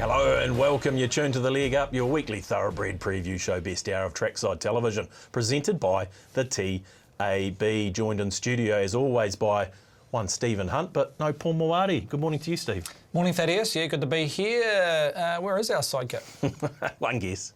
Hello and welcome. You're tuned to the Leg Up, your weekly thoroughbred preview show, best hour of trackside television, presented by the TAB. Joined in studio as always by one Stephen Hunt, but no Paul Moati. Good morning to you, Steve. Morning, Thaddeus. Yeah, good to be here. Where is our sidekick? One guess.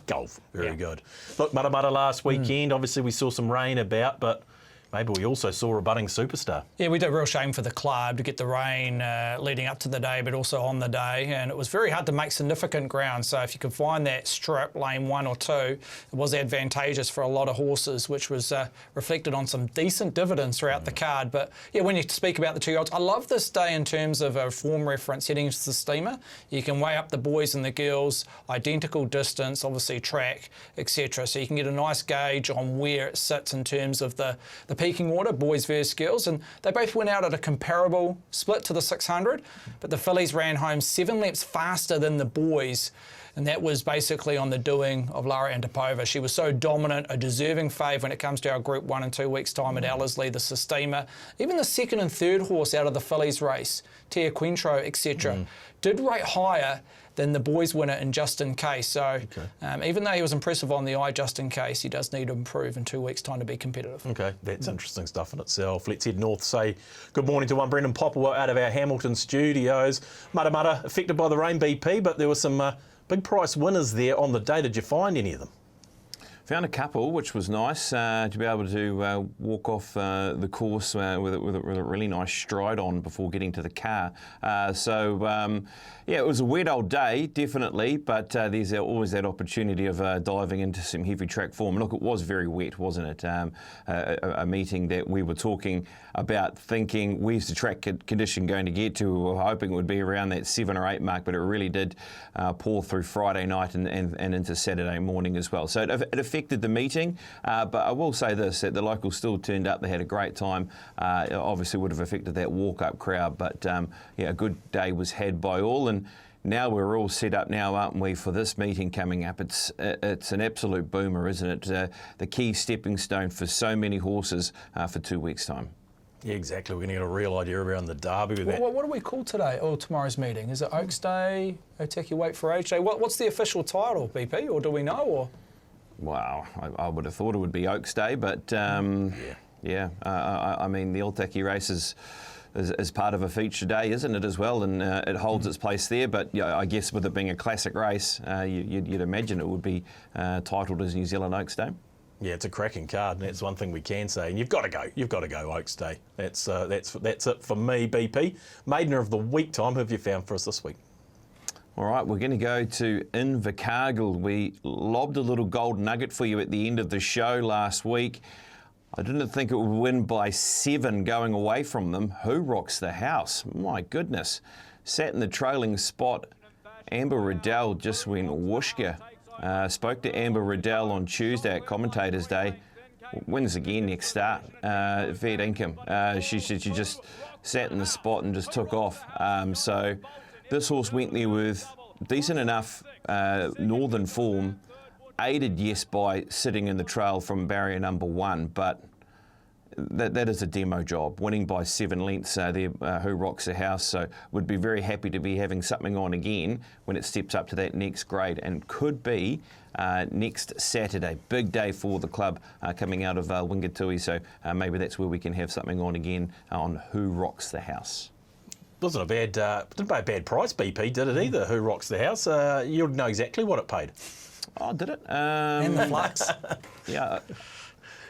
Golf. Very good. Look, Mata last weekend, obviously we saw some rain about, but maybe we also saw a budding superstar. Yeah, we did. Real shame for the club to get the rain leading up to the day, but also on the day. And it was very hard to make significant ground. So if you could find that strip, lane 1 or 2, it was advantageous for a lot of horses, which was reflected on some decent dividends throughout the card. But yeah, when you speak about the 2-year-olds, I love this day in terms of a form reference heading into the steamer. You can weigh up the boys and the girls, identical distance, obviously track, etc. So you can get a nice gauge on where it sits in terms of the peaking order, boys versus girls, and they both went out at a comparable split to the 600, but the fillies ran home 7 laps faster than the boys, and that was basically on the doing of Lara Antipova. She was so dominant, a deserving fave when it comes to our Group 1 in 2 weeks' time at Ellerslie, the steamer. Even the second and third horse out of the fillies race, Tia Quintro, etc., did rate higher than the boys winner in Just In Case. So even though he was impressive on the eye, Just In Case, he does need to improve in 2 weeks' time to be competitive. Okay, that's interesting stuff in itself. Let's head north, say good morning to one Brendan Popplewell out of our Hamilton studios. Mata affected by the rain, BP, but there were some big price winners there on the day. Did you find any of them? Found a couple, which was nice to be able to walk off the course with a really nice stride on before getting to the car. Yeah, it was a wet old day, definitely, but there's always that opportunity of diving into some heavy track form. Look, it was very wet, wasn't it? A meeting that we were talking about, thinking, where's the track condition going to get to? We were hoping it would be around that 7 or 8 mark, but it really did pour through Friday night and into Saturday morning as well. So it affected the meeting, but I will say this, that the locals still turned up. They had a great time. It obviously would have affected that walk-up crowd, but yeah, a good day was had by all. And now we're all set up now, aren't we, for this meeting coming up. It's an absolute boomer, isn't it? The key stepping stone for so many horses for 2 weeks' time. Yeah, exactly. We're going to get a real idea around the Derby with that. What do we call today, or tomorrow's meeting? Is it Oaks Day, Ōtaki Wait for Age Day? What's the official title, BP, or do we know? Or? Wow, I would have thought it would be Oaks Day, but I mean, the Otaki race is part of a feature day, isn't it, as well? And it holds its place there. But yeah, I guess with it being a classic race, you'd imagine it would be titled as New Zealand Oaks Day. Yeah, it's a cracking card, and that's one thing we can say. And you've got to go. You've got to go Oaks Day. That's it for me, BP. Maidener of the week time. Who have you found for us this week? All right, we're going to go to Invercargill. We lobbed a little gold nugget for you at the end of the show last week. I didn't think it would win by 7 going away from them. Who Rocks the House? My goodness. Sat in the trailing spot. Amber Riddell just went whooshka. Spoke to Amber Riddell on Tuesday at Commentators Day. Wins again next start. Fair income. She just sat in the spot and just took off. So this horse went there with decent enough northern form. Aided, yes, by sitting in the trail from barrier number 1, but that is a demo job. Winning by 7 lengths there, Who Rocks the House, so would be very happy to be having something on again when it steps up to that next grade, and could be next Saturday. Big day for the club coming out of Wingatui, so maybe that's where we can have something on again on Who Rocks the House. Wasn't a bad, didn't pay a bad price, BP, did it either, Who Rocks the House? You'd know exactly what it paid. Oh, did it? And the flux. Yeah,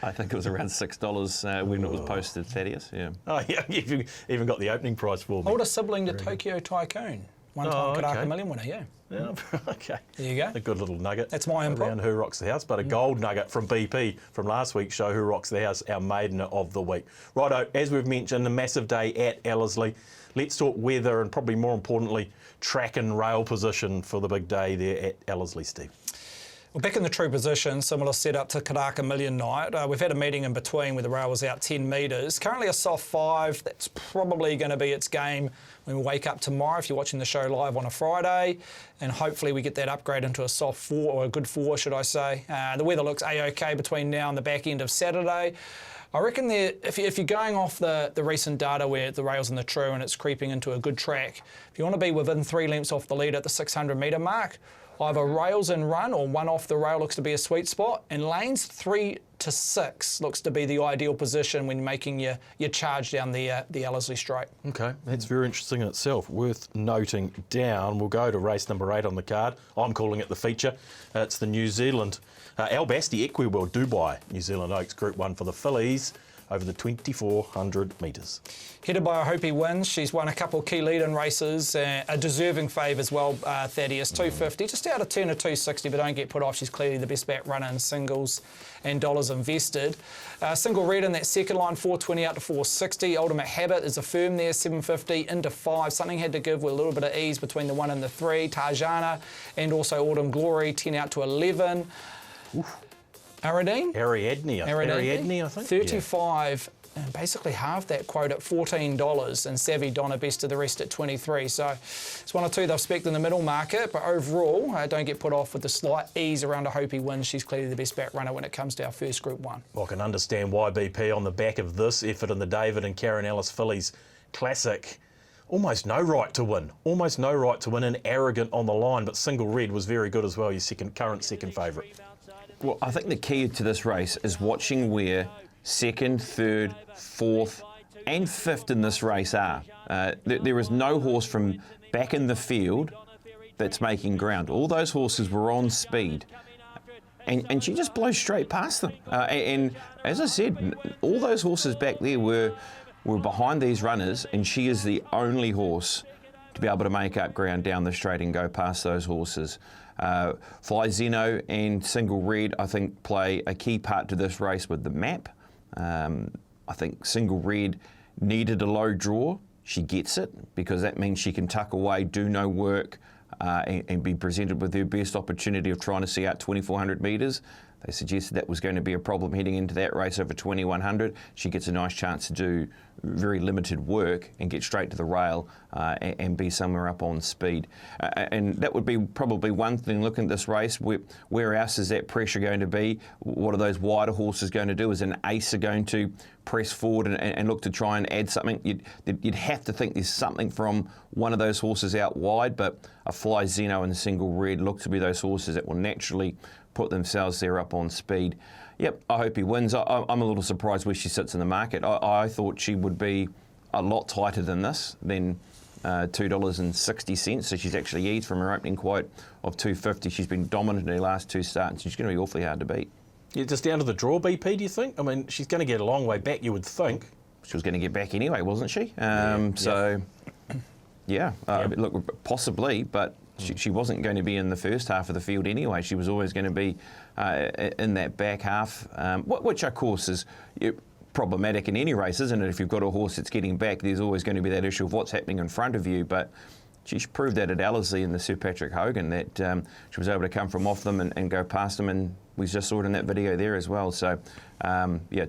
I think it was around $6 when it was posted, Thaddeus. Yeah. Oh, yeah, you've even got the opening price for me. Older sibling to Tokyo Tycoon. One-time Karaka Million winner, yeah. Yeah, okay. There you go. A good little nugget. That's my input. Around Who Rocks the House, but a gold nugget from BP from last week's show, Who Rocks the House, our Maiden of the week. Righto, as we've mentioned, a massive day at Ellerslie. Let's talk weather and probably more importantly, track and rail position for the big day there at Ellerslie, Steve. Well, back in the true position, similar setup to Karaka Million night. We've had a meeting in between where the rail was out 10 metres. Currently a soft 5. That's probably going to be its game when we wake up tomorrow if you're watching the show live on a Friday. And hopefully we get that upgrade into a soft 4, or a good 4, should I say. The weather looks A-OK between now and the back end of Saturday. I reckon if you're going off the recent data where the rail's in the true and it's creeping into a good track, if you want to be within 3 lengths off the lead at the 600 metre mark, either rails and run or one off the rail looks to be a sweet spot, and lanes 3 to 6 looks to be the ideal position when making your charge down the Ellerslie straight. Okay, that's very interesting in itself. Worth noting down. We'll go to race number 8 on the card. I'm calling it the feature. It's the New Zealand Albasti Equiworld Dubai New Zealand Oaks Group 1 for the fillies over the 2,400 metres. Headed by Hopi Wins, she's won a couple of key lead-in races, a deserving fave as well, Thaddeus, 250, just out of turn of 260, but don't get put off. She's clearly the best back runner in singles and dollars invested. Single red in that second line, 420 out to 460. Ultimate Habit is a firm there, 750 into 5. Something had to give with a little bit of ease between the 1 and the 3. Tarjana and also Autumn Glory, 10 out to 11. Oof. Ariadne, I think. 35, and basically half that quote at $14, and Savvy Donna best of the rest at 23. So it's 1 or 2 they've spec'd in the middle market, but overall, don't get put off with the slight ease around a Hopi Win. She's clearly the best back runner when it comes to our first Group 1. Well, I can understand why BP on the back of this effort in the David and Karen Ellis Fillies Classic. Almost no right to win. And arrogant on the line, but Single Red was very good as well, your current second favourite. Well, I think the key to this race is watching where second, third, fourth and fifth in this race are. There is no horse from back in the field that's making ground. All those horses were on speed. And she just blows straight past them. And as I said, all those horses back there were behind these runners, and she is the only horse to be able to make up ground down the straight and go past those horses. Fly Zeno and Single Red, I think, play a key part to this race with the map. I think Single Red needed a low draw. She gets it because that means she can tuck away, do no work, and be presented with her best opportunity of trying to see out 2,400 metres. They suggested that was going to be a problem heading into that race over 2,100. She gets a nice chance to do very limited work and get straight to the rail and be somewhere up on speed. And that would be probably one thing looking at this race. Where else is that pressure going to be? What are those wider horses going to do? Is an Ace going to press forward and look to try and add something? You'd have to think there's something from one of those horses out wide, but a Fly Zeno and Single Red look to be those horses that will naturally put themselves there up on speed. Yep, I hope he wins. I'm a little surprised where she sits in the market. I thought she would be a lot tighter than this, than $2.60. So she's actually eased from her opening quote of $2.50. She's been dominant in her last 2 starts. She's going to be awfully hard to beat. Yeah, just down to the draw, BP, do you think? I mean, she's going to get a long way back, you would think. She was going to get back anyway, wasn't she? Look, possibly, but she wasn't going to be in the first half of the field anyway. She was always going to be in that back half, which of course is problematic in any race, isn't it? If you've got a horse that's getting back, there's always going to be that issue of what's happening in front of you. But she proved that at Ellerslie in the Sir Patrick Hogan, that she was able to come from off them and go past them, and we just saw it in that video there as well. So,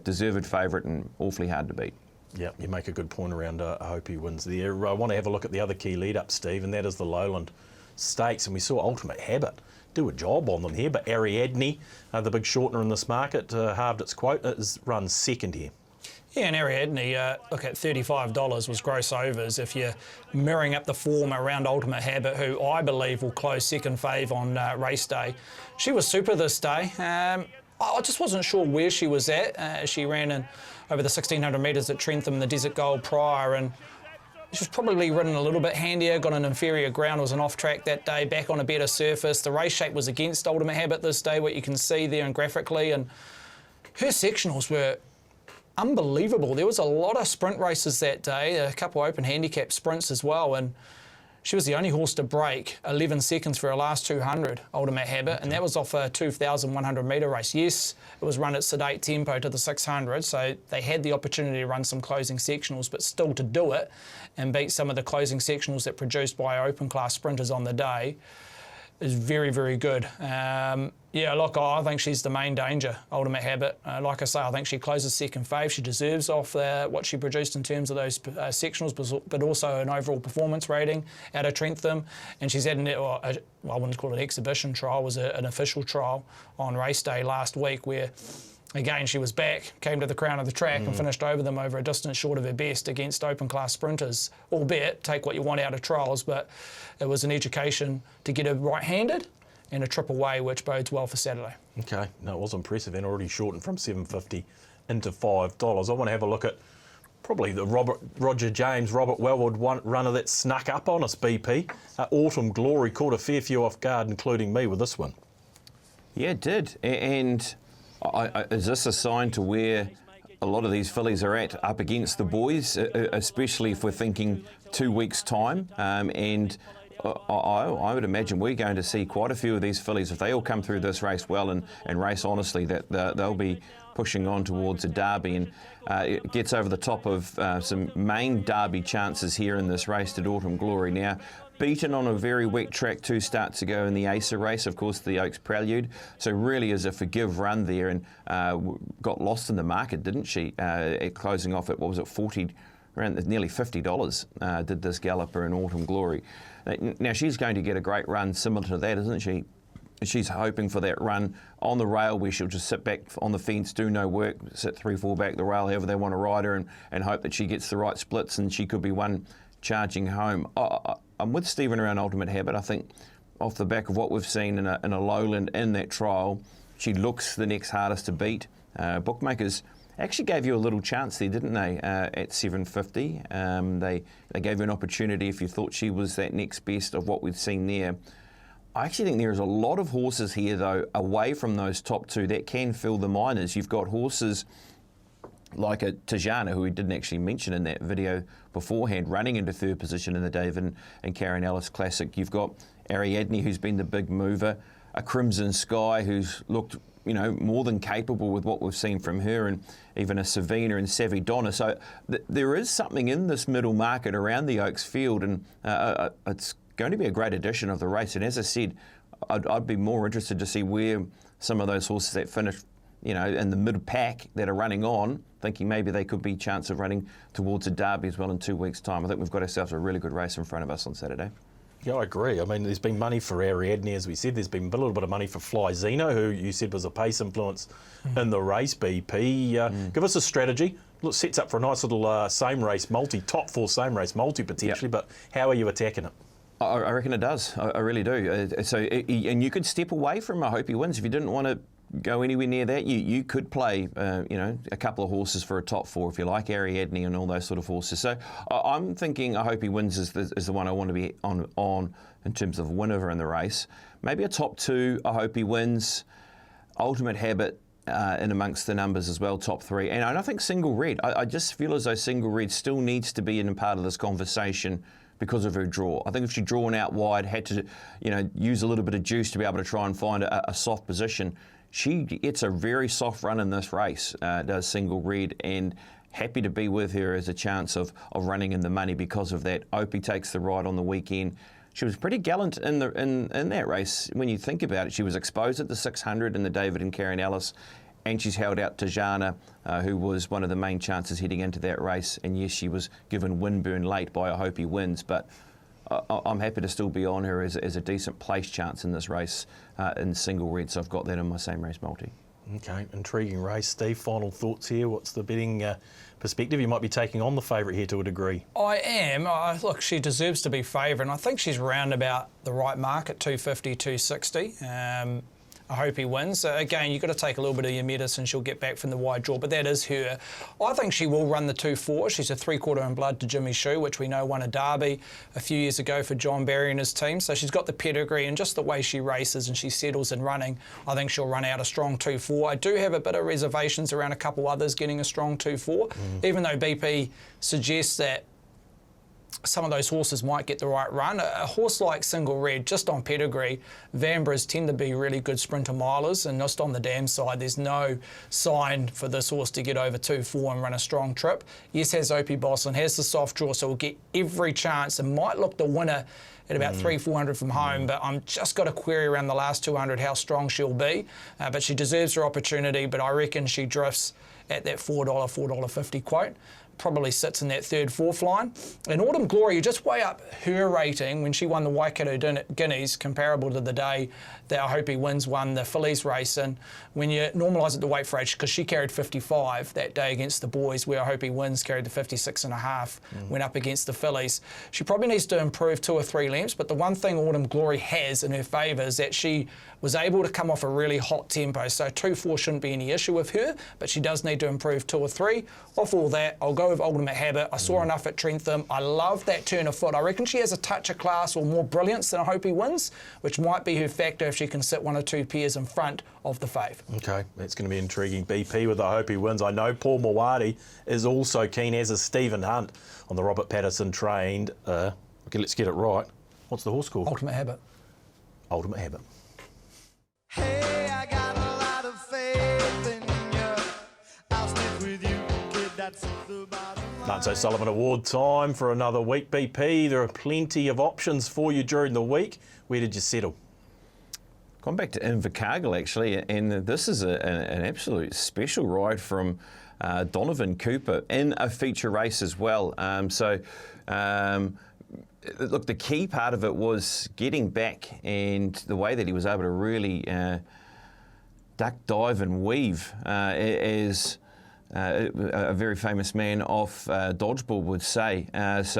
deserved favourite and awfully hard to beat. Yeah, you make a good point around I hope he wins there. I want to have a look at the other key lead-up, Steve, and that is the Lowland Stakes, and we saw Ultimate Habit do a job on them here, but Ariadne, the big shortener in this market, halved its quote, is run second here. Yeah, and Ariadne, look at $35 was gross overs. If you're mirroring up the form around Ultimate Habit, who I believe will close second fave on race day, she was super this day. I just wasn't sure where she was at. She ran in over the 1,600 metres at Trentham in the Desert Gold prior, and she was probably ridden a little bit handier, got an inferior ground, was an off-track that day, back on a better surface. The race shape was against Ultimate Habit this day, what you can see there and graphically, and her sectionals were unbelievable. There was a lot of sprint races that day, a couple open handicap sprints as well, and she was the only horse to break 11 seconds for her last 200, Ultimate Habit, and that was off a 2,100 metre race. Yes, it was run at sedate tempo to the 600, so they had the opportunity to run some closing sectionals, but still to do it and beat some of the closing sectionals that produced by open class sprinters on the day is very, very good. Look, I think she's the main danger, Ultimate Habit. Like I say, I think she closes second fave. She deserves off what she produced in terms of those sectionals, but also an overall performance rating out of Trentham. And she's had, I wouldn't call it an exhibition trial, it was an official trial on race day last week where Again, she was back, came to the crown of the track and finished over them over a distance short of her best against open class sprinters, albeit take what you want out of trials, but it was an education to get her right-handed and a trip away, which bodes well for Saturday. Okay, no, it was impressive and already shortened from $7.50 into $5. I want to have a look at probably the Roger James, Robert Wellwood runner that snuck up on us, BP. Autumn Glory caught a fair few off guard, including me with this one. Yeah, it did. And is this a sign to where a lot of these fillies are at up against the boys, especially if we're thinking 2 weeks' time? And I would imagine we're going to see quite a few of these fillies, if they all come through this race well and race honestly, that they'll be pushing on towards a derby, and it gets over the top of some main derby chances here in this race to Autumn Glory. Now, beaten on a very wet track 2 starts ago in the Acer race, of course, the Oaks Prelude, so really is a forgive run there, and got lost in the market, didn't she, at closing off at, what was it, 40, around nearly $50 did this galloper in Autumn Glory. Now, she's going to get a great run similar to that, isn't she? She's hoping for that run on the rail where she'll just sit back on the fence, do no work, sit 3-4 back the rail, however they want to ride her, and hope that she gets the right splits and she could be one charging home. I'm with Stephen around Ultimate Habit. I think off the back of what we've seen in a lowland in that trial, she looks the next hardest to beat. Bookmakers actually gave you a little chance there, didn't they, at $7.50. They gave you an opportunity if you thought she was that next best of what we've seen there. I actually think there's a lot of horses here, though, away from those top 2 that can fill the minors. You've got horses like a Tajana, who we didn't actually mention in that video beforehand, running into 3rd position in the David and Karen Ellis Classic. You've got Ariadne, who's been the big mover, a Crimson Sky, who's looked, you know, more than capable with what we've seen from her, and even a Savina and Savvy Donna. So there is something in this middle market around the Oaks field, and it's going to be a great addition of the race. And as I said, I'd be more interested to see where some of those horses that finish, you know, in the mid pack that are running on, thinking maybe they could be chance of running towards a derby as well in 2 weeks' time. I think we've got ourselves a really good race in front of us on Saturday. Yeah, I agree. I mean, there's been money for Ariadne, as we said. There's been a little bit of money for Fly Zeno, who you said was a pace influence in the race, BP. Give us a strategy. Look, sets up for a nice little same race multi, top 4 same race multi potentially, but how are you attacking it? I reckon it does. I really do. And you could step away from I Hope He Wins if you didn't want to go anywhere near that. You could play, you know, a couple of horses for a top 4 if you like, Ariadne and all those sort of horses. So I'm thinking I Hope He Wins is the one I want to be on in terms of winner in the race. Maybe a top 2, I Hope He Wins, Ultimate Habit in amongst the numbers as well, top 3. And I think Single Red. I just feel as though Single Red still needs to be in part of this conversation because of her draw. I think if she'd drawn out wide, had to, you know, use a little bit of juice to be able to try and find a soft position, she gets a very soft run in this race, does Single Red, and happy to be with her as a chance of running in the money because of that. Opie takes the ride on the weekend. She was pretty gallant in that race when you think about it. She was exposed at the 600 in the David and Karen Ellis, and she's held out Tajana, who was one of the main chances heading into that race. And yes, she was given windburn late by I Hope He Wins, but I'm happy to still be on her as a decent place chance in this race in Single Red, so I've got that in my same race multi. Okay, intriguing race. Steve, final thoughts here? What's the betting perspective? You might be taking on the favourite here to a degree. I am. Look, she deserves to be favourite, and I think she's round about the right mark at 250, 260. I hope he wins. Again, you've got to take a little bit of your medicine. She'll get back from the wide draw, but that is her. I think she will run the 2-4. She's a 3/4 in blood to Jimmy Shue, which we know won a derby a few years ago for John Barry and his team. So she's got the pedigree, and just the way she races and she settles in running, I think she'll run out a strong 2-4. I do have a bit of reservations around a couple others getting a strong 2-4, even though BP suggests that some of those horses might get the right run. A horse like Single Red, just on pedigree, Vanbrughs tend to be really good sprinter milers, and just on the dam side, there's no sign for this horse to get over 2-4 and run a strong trip. Yes, has Opie Boslin, has the soft draw, so we'll get every chance and might look the winner at about 300-400 from home, but I'm just got a query around the last 200 how strong she'll be. But she deserves her opportunity, but I reckon she drifts at that $4, $4.50 quote. probably sits in that third, fourth line. And Autumn Glory, you just weigh up her rating when she won the Waikato Guineas, comparable to the day that I hope he wins won the fillies race. And when you normalise it to weight for age, because she carried 55 that day against the boys, where I hope he wins carried the 56.5, went up against the fillies. She probably needs to improve 2 or 3 lengths, but the one thing Autumn Glory has in her favour is that she was able to come off a really hot tempo, so 2-4 shouldn't be any issue with her, but she does need to improve 2 or 3. Off all that, I'll go with Ultimate Habit. I saw enough at Trentham. I love that turn of foot. I reckon she has a touch of class or more brilliance than I hope he wins, which might be her factor if she can sit 1 or 2 pairs in front of the fave. Okay, that's going to be intriguing. BP with I hope he wins. I know Paul Mawadi is also keen, as is Stephen Hunt, on the Robert Patterson trained. Okay, let's get it right. What's the horse called? Ultimate Habit. Ultimate Habit. Hey, I got a lot of faith in you. I'll stick with you, kid, that's the bottom line. Lance O'Sullivan Award time for another week. BP, there are plenty of options for you during the week. Where did you settle? Gone back to Invercargill actually, and this is an absolute special ride from Donovan Cooper in a feature race as well. Look, the key part of it was getting back, and the way that he was able to really duck, dive and weave, as a very famous man off dodgeball would say. Was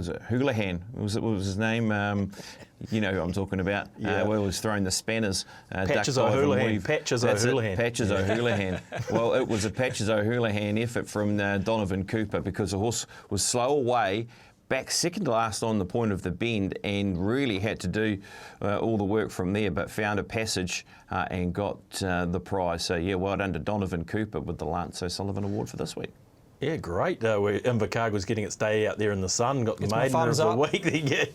it Houlihan? What was his name? You know who I'm talking about. Yeah. Where he was throwing the spanners. Patches O'Houlihan. Patches O'Houlihan. Patches O'Houlihan. Well, it was a Patches O'Houlihan effort from Donovan Cooper, because the horse was slow away, back second to last on the point of the bend, and really had to do all the work from there, but found a passage and got the prize. So, yeah, well done to Donovan Cooper with the Lance O'Sullivan Award for this week. Yeah, great. Invercargill was getting its day out there in the sun, got the Gets my Maiden of thumbs the up. week. Yeah.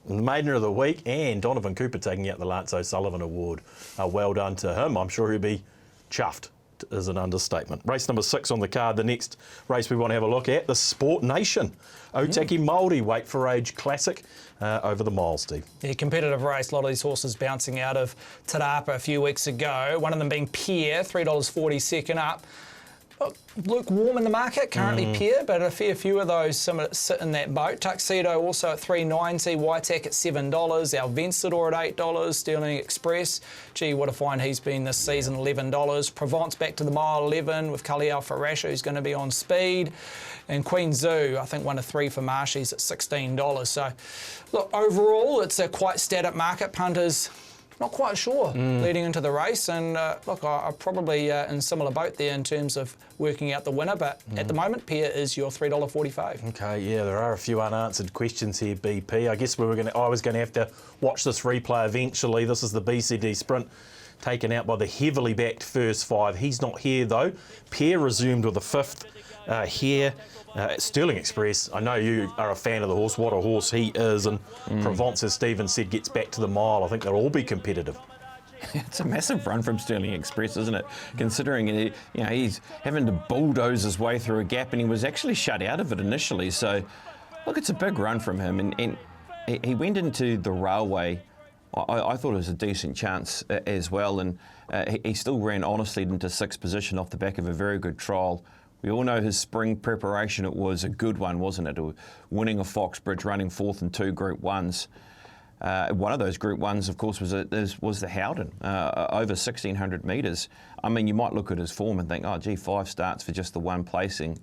The Maiden of the week, and Donovan Cooper taking out the Lance O'Sullivan Award. Well done to him. I'm sure he'll be chuffed, is an understatement. Race number 6 on the card. The next race we want to have a look at, the Sport Nation Ōtaki Māori Weight for Age Classic over the mile, Steve. Yeah, competitive race. A lot of these horses bouncing out of Te Rapa a few weeks ago. One of them being Pierre, $3.40 second up. Lukewarm in the market, currently Pierre, but a fair few of those sit in that boat. Tuxedo also at $3.90, Waitak at $7, our Vencedor at $8, Sterling Express. Gee, what a find he's been this season, $11. Provence back to the mile 11 with Kaliel Farasha, who's going to be on speed. And Queen Zoo, I think 1 of 3 for Marshies at $16. So, look, overall, it's a quite static market. Punters not quite sure leading into the race, and look, I'm probably in similar boat there in terms of working out the winner, but at the moment, Pierre is your $3.45. Okay, yeah, there are a few unanswered questions here, BP. I guess I was going to have to watch this replay eventually. This is the BCD Sprint taken out by the heavily backed first 5. He's not here though. Pierre resumed with the 5th here. Sterling Express, I know you are a fan of the horse. What a horse he is. And Provence, as Stephen said, gets back to the mile. I think they'll all be competitive. It's a massive run from Sterling Express, isn't it? Considering he's having to bulldoze his way through a gap, and he was actually shut out of it initially. So, look, it's a big run from him. And he went into the railway. I thought it was a decent chance as well. And he still ran honestly into 6th position off the back of a very good trial. We all know his spring preparation, it was a good one, wasn't it? Winning a Foxbridge, running 4th in 2 Group 1s. One of those Group 1s, of course, was the Howden, over 1,600 metres. I mean, you might look at his form and think, oh, gee, 5 starts for just the 1 placing.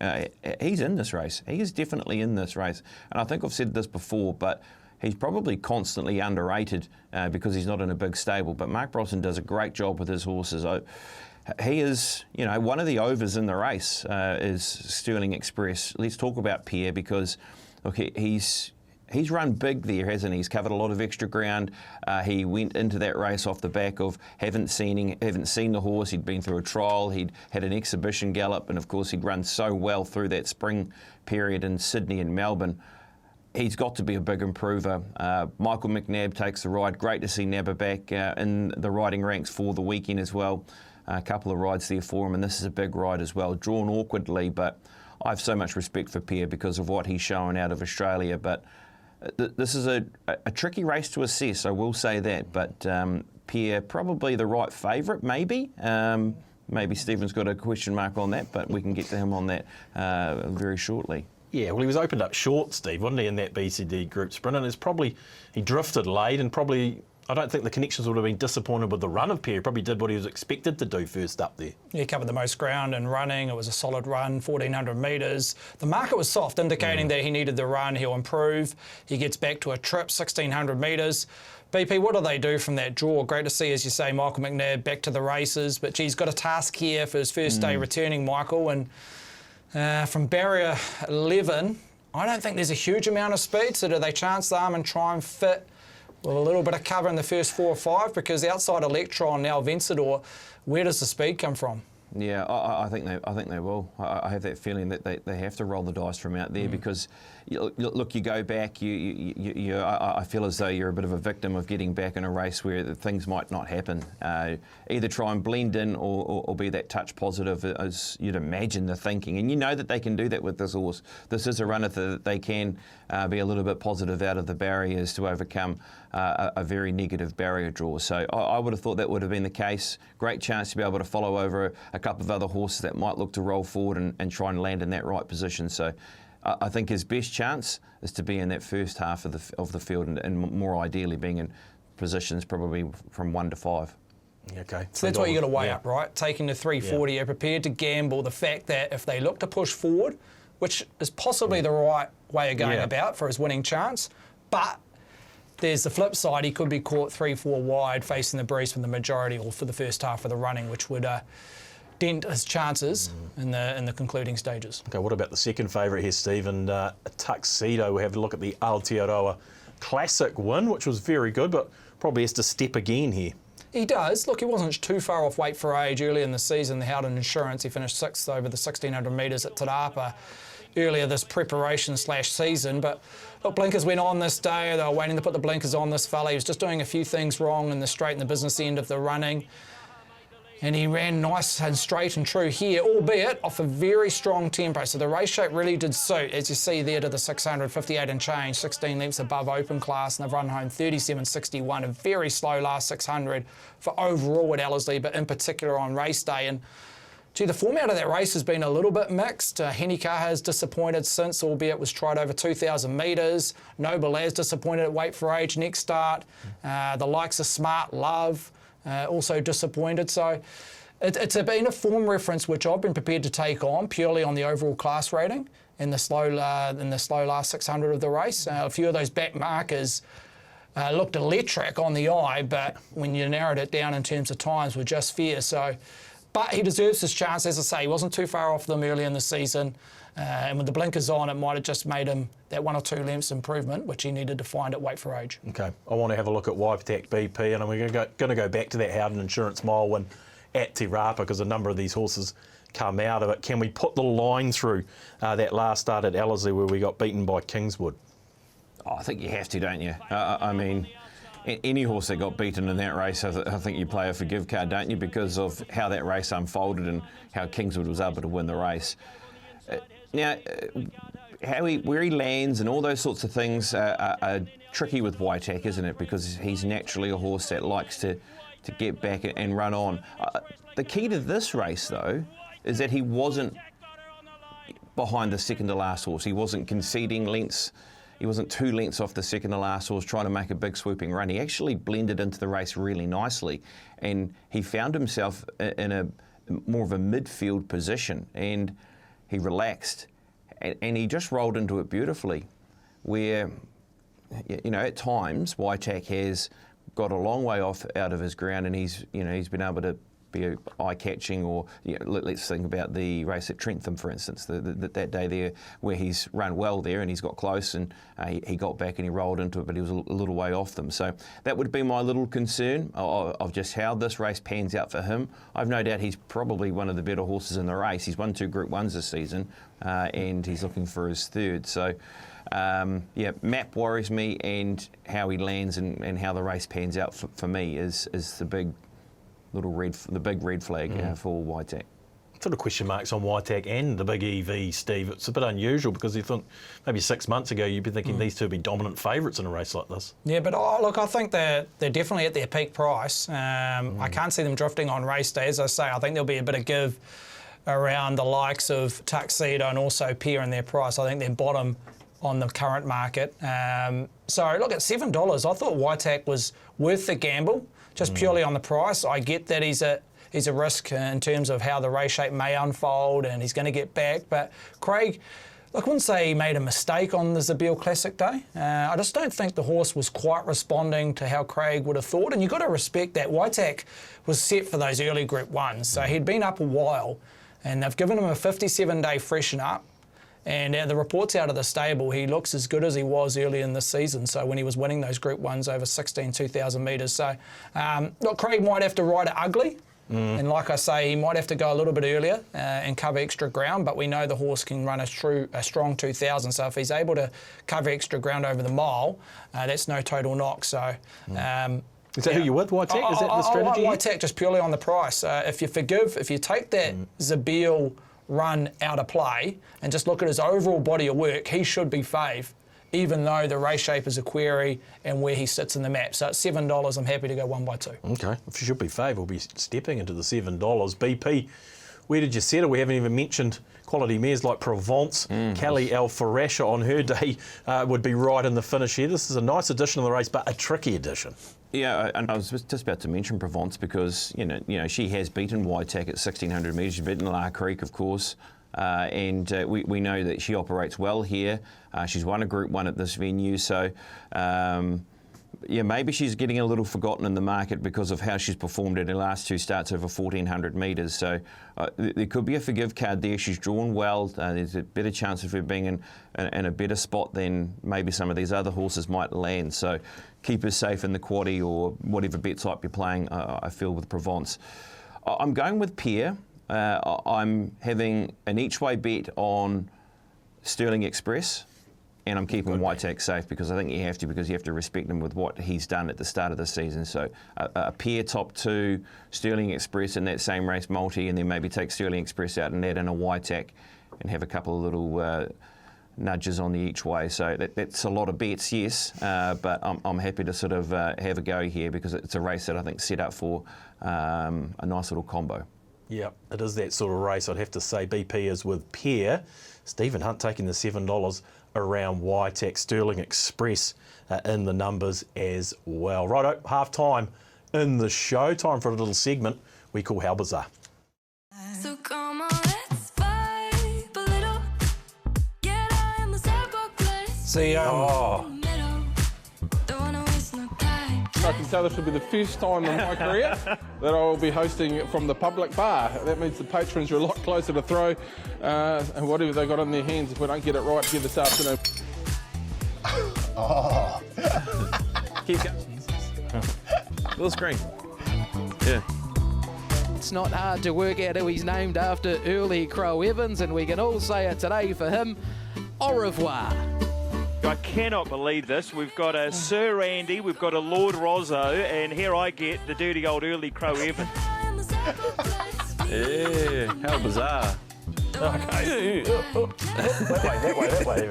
He's in this race. He is definitely in this race. And I think I've said this before, but he's probably constantly underrated because he's not in a big stable. But Mark Brosnan does a great job with his horses. He is, one of the overs in the race is Sterling Express. Let's talk about Pierre, because look, he's run big there, hasn't he? He's covered a lot of extra ground. He went into that race off the back of haven't seen the horse. He'd been through a trial. He'd had an exhibition gallop, and of course he'd run so well through that spring period in Sydney and Melbourne. He's got to be a big improver. Michael McNabb takes the ride. Great to see Nabba back in the riding ranks for the weekend as well. A couple of rides there for him, and this is a big ride as well. Drawn awkwardly, but I have so much respect for Pierre because of what he's shown out of Australia. But this is a tricky race to assess, I will say that. But Pierre, probably the right favourite, maybe. Maybe Stephen's got a question mark on that, but we can get to him on that very shortly. Yeah, well, he was opened up short, Steve, wasn't he, in that BCD group sprint? And he drifted late, and probably, I don't think the Connections would have been disappointed with the run of Perry. Probably did what he was expected to do first up there. He covered the most ground in running. It was a solid run, 1,400 metres. The market was soft, indicating that he needed the run. He'll improve. He gets back to a trip, 1,600 metres. BP, what do they do from that draw? Great to see, as you say, Michael McNabb back to the races. But he's got a task here for his first day returning, Michael. And from barrier 11, I don't think there's a huge amount of speed. So do they chance the arm and try and fit with a little bit of cover in the first 4 or 5? Because outside Electron, now Vencedor, where does the speed come from? Yeah, I think they will. I have that feeling that they have to roll the dice from out there because, look, you go back. I feel as though you're a bit of a victim of getting back in a race where things might not happen. Either try and blend in or be that touch positive as you'd imagine the thinking. And you know that they can do that with this horse. This is a runner that they can be a little bit positive out of the barriers to overcome a very negative barrier draw. So I would have thought that would have been the case. Great chance to be able to follow over a couple of other horses that might look to roll forward and try and land in that right position. So I think his best chance is to be in that first half of the field and more ideally being in positions probably from 1 to 5. Okay. So that's what you got to weigh up, right? Taking the 340, you're prepared to gamble the fact that if they look to push forward, which is possibly the right way of going about for his winning chance, but there's the flip side. He could be caught 3-4 wide facing the breeze from the majority or for the first half of the running, which would dent his chances in the concluding stages. Okay, what about the second favourite here, Steve? And Tuxedo, we have a look at the Aotearoa Classic win, which was very good, but probably has to step again here. He does. Look, he wasn't too far off weight for age early in the season. They held an insurance. He finished 6th over the 1,600 metres at Te Rapa earlier this preparation/season. But look, blinkers went on this day. They were waiting to put the blinkers on this fella. He was just doing a few things wrong in the straight and the business end of the running. And he ran nice and straight and true here, albeit off a very strong tempo. So the race shape really did suit, as you see there, to the 658 and change, 16 lengths above open class, and they've run home 37.61, a very slow last 600 for overall at Ellerslie, but in particular on race day. And gee, the format of that race has been a little bit mixed. Henikaha has disappointed since, albeit was tried over 2,000 metres. Noble has disappointed at weight for age next start. The likes of Smart Love also disappointed. So it's been a form reference which I've been prepared to take on purely on the overall class rating in the slow last 600 of the race. A few of those back markers looked electric on the eye, but when you narrowed it down in terms of times were just fair. So, but he deserves his chance. As I say, he wasn't too far off them early in the season. And with the blinkers on, it might have just made him that 1 or 2 lengths improvement, which he needed to find at weight for age. Okay, I want to have a look at Waipatak BP, and we're going to go back to that Howden Insurance Mile win at Te Rapa because a number of these horses come out of it. Can we put the line through that last start at Ellerslie where we got beaten by Kingswood? Oh, I think you have to, don't you? I mean, any horse that got beaten in that race, I think you play a forgive card, don't you, because of how that race unfolded and how Kingswood was able to win the race. Now, where he lands and all those sorts of things are tricky with Waitak, isn't it? Because he's naturally a horse that likes to get back and run on. The key to this race, though, is that he wasn't behind the second to last horse. He wasn't conceding lengths. He wasn't 2 lengths off the second to last horse trying to make a big swooping run. He actually blended into the race really nicely, and he found himself in a more of a midfield position, and he relaxed, and he just rolled into it beautifully. Where, you know, at times Waitak has got a long way off out of his ground, and he's been able to be eye-catching. Or let's think about the race at Trentham, for instance, that day there where he's run well there and he's got close and he got back and he rolled into it, but he was a little way off them. So that would be my little concern of just how this race pans out for him. I've no doubt he's probably one of the better horses in the race. He's won 2 Group 1s this season and he's looking for his 3rd. So Map worries me, and how he lands and how the race pans out for me is the big red flag for Waitak. Sort of question marks on Ōtaki and the big EV, Steve. It's a bit unusual because you think maybe 6 months ago you'd be thinking these two would be dominant favourites in a race like this. Yeah, but look, I think they're definitely at their peak price. I can't see them drifting on race day. As I say, I think there'll be a bit of give around the likes of Tuxedo and also Peer in their price. I think they're bottom on the current market. So look, at $7, I thought Ōtaki was worth the gamble, just purely on the price. I get that he's a risk in terms of how the race shape may unfold and he's going to get back. But Craig, I wouldn't say he made a mistake on the Zabeel Classic day. I just don't think the horse was quite responding to how Craig would have thought. And you've got to respect that. Ōtaki was set for those early Group 1s. So he'd been up a while and they've given him a 57-day freshen up. And the reports out of the stable, he looks as good as he was early in the season. So when he was winning those Group 1s over 2,000 metres. So look, Craig might have to ride it ugly. And like I say, he might have to go a little bit earlier and cover extra ground, but we know the horse can run a strong 2,000. So if he's able to cover extra ground over the mile, that's no total knock. So is that who you're with, Ōtaki? Is that the strategy? I like Ōtaki just purely on the price. If you take that Zabeel run out of play and just look at his overall body of work, he should be fave, even though the race shape is a query and where he sits in the map. So at $7, I'm happy to go 1 by 2. Okay, if you should be fave, we'll be stepping into the $7. BP, where did you settle? We haven't even mentioned quality mares like Provence. Callie Alfarasha on her day would be right in the finish here. This is a nice addition of the race, but a tricky addition. Yeah, and I was just about to mention Provence because you know she has beaten Ōtaki at 1,600 metres. She's beaten La Creek, of course, and we know that she operates well here. She's won a Group 1 at this venue, so yeah, maybe she's getting a little forgotten in the market because of how she's performed at her last 2 starts over 1,400 metres. So there could be a forgive card there. She's drawn well. There's a better chance of her being in a better spot than maybe some of these other horses might land. So keep her safe in the quaddie or whatever bet type you're playing, I feel, with Provence. I'm going with Pierre. I'm having an each-way bet on Sterling Express. And I'm keeping Ōtaki safe because I think you have to respect him with what he's done at the start of the season. So a pair top 2, Sterling Express in that same race multi, and then maybe take Sterling Express out and add in a Ōtaki and have a couple of little nudges on the each way. So that's a lot of bets, yes, but I'm happy to sort of have a go here because it's a race that I think set up for a nice little combo. Yeah, it is that sort of race. I'd have to say BP is with Pierre. Stephen Hunt taking the $7 around Ōtaki. Sterling Express in the numbers as well. Righto, half time in the show. Time for a little segment we call How Bizarre. So come on, let's vibe a little. Get out in the sidewalk place. See, I can tell this will be the first time in my career that I will be hosting from the public bar. That means the patrons are a lot closer to throw and whatever they got in their hands if we don't get it right here this afternoon. Keep going. Little screen. Yeah. It's not hard to work out who he's named after, Early Crow Evans, and we can all say it today for him, au revoir. I cannot believe this. We've got a Sir Andy, we've got a Lord Rozzo, and here I get the dirty old Early Crow Evans. Yeah, how bizarre. Okay. that way.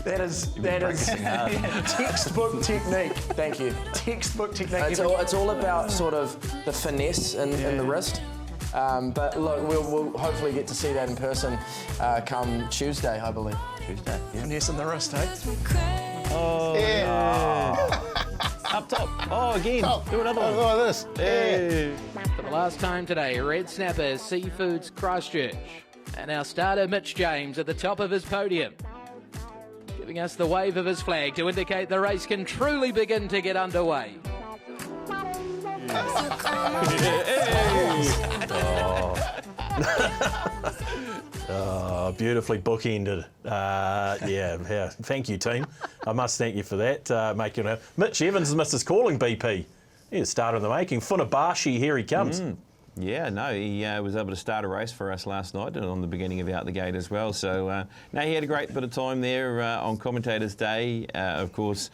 That is textbook technique. Thank you. Textbook technique. It's all about sort of the finesse in the wrist. But look, we'll hopefully get to see that in person come Tuesday, I believe. Tuesday. Yeah. Finesse in the wrist, eh? Oh, yeah. Up top. Oh, again. Do another one. Oh, this. Yeah. For the last time today, Red Snapper Seafoods Christchurch. And our starter Mitch James at the top of his podium, giving us the wave of his flag to indicate the race can truly begin to get underway. Beautifully bookended. Yeah. Thank you, team. I must thank you for that. Making it. Mitch Evans has missed his calling, BP. He's a starter in the making. Funabashi, here he comes. Yeah, no, he was able to start a race for us last night and on the beginning of Out the Gate as well. So, no, he had a great bit of time there on Commentators' Day, of course,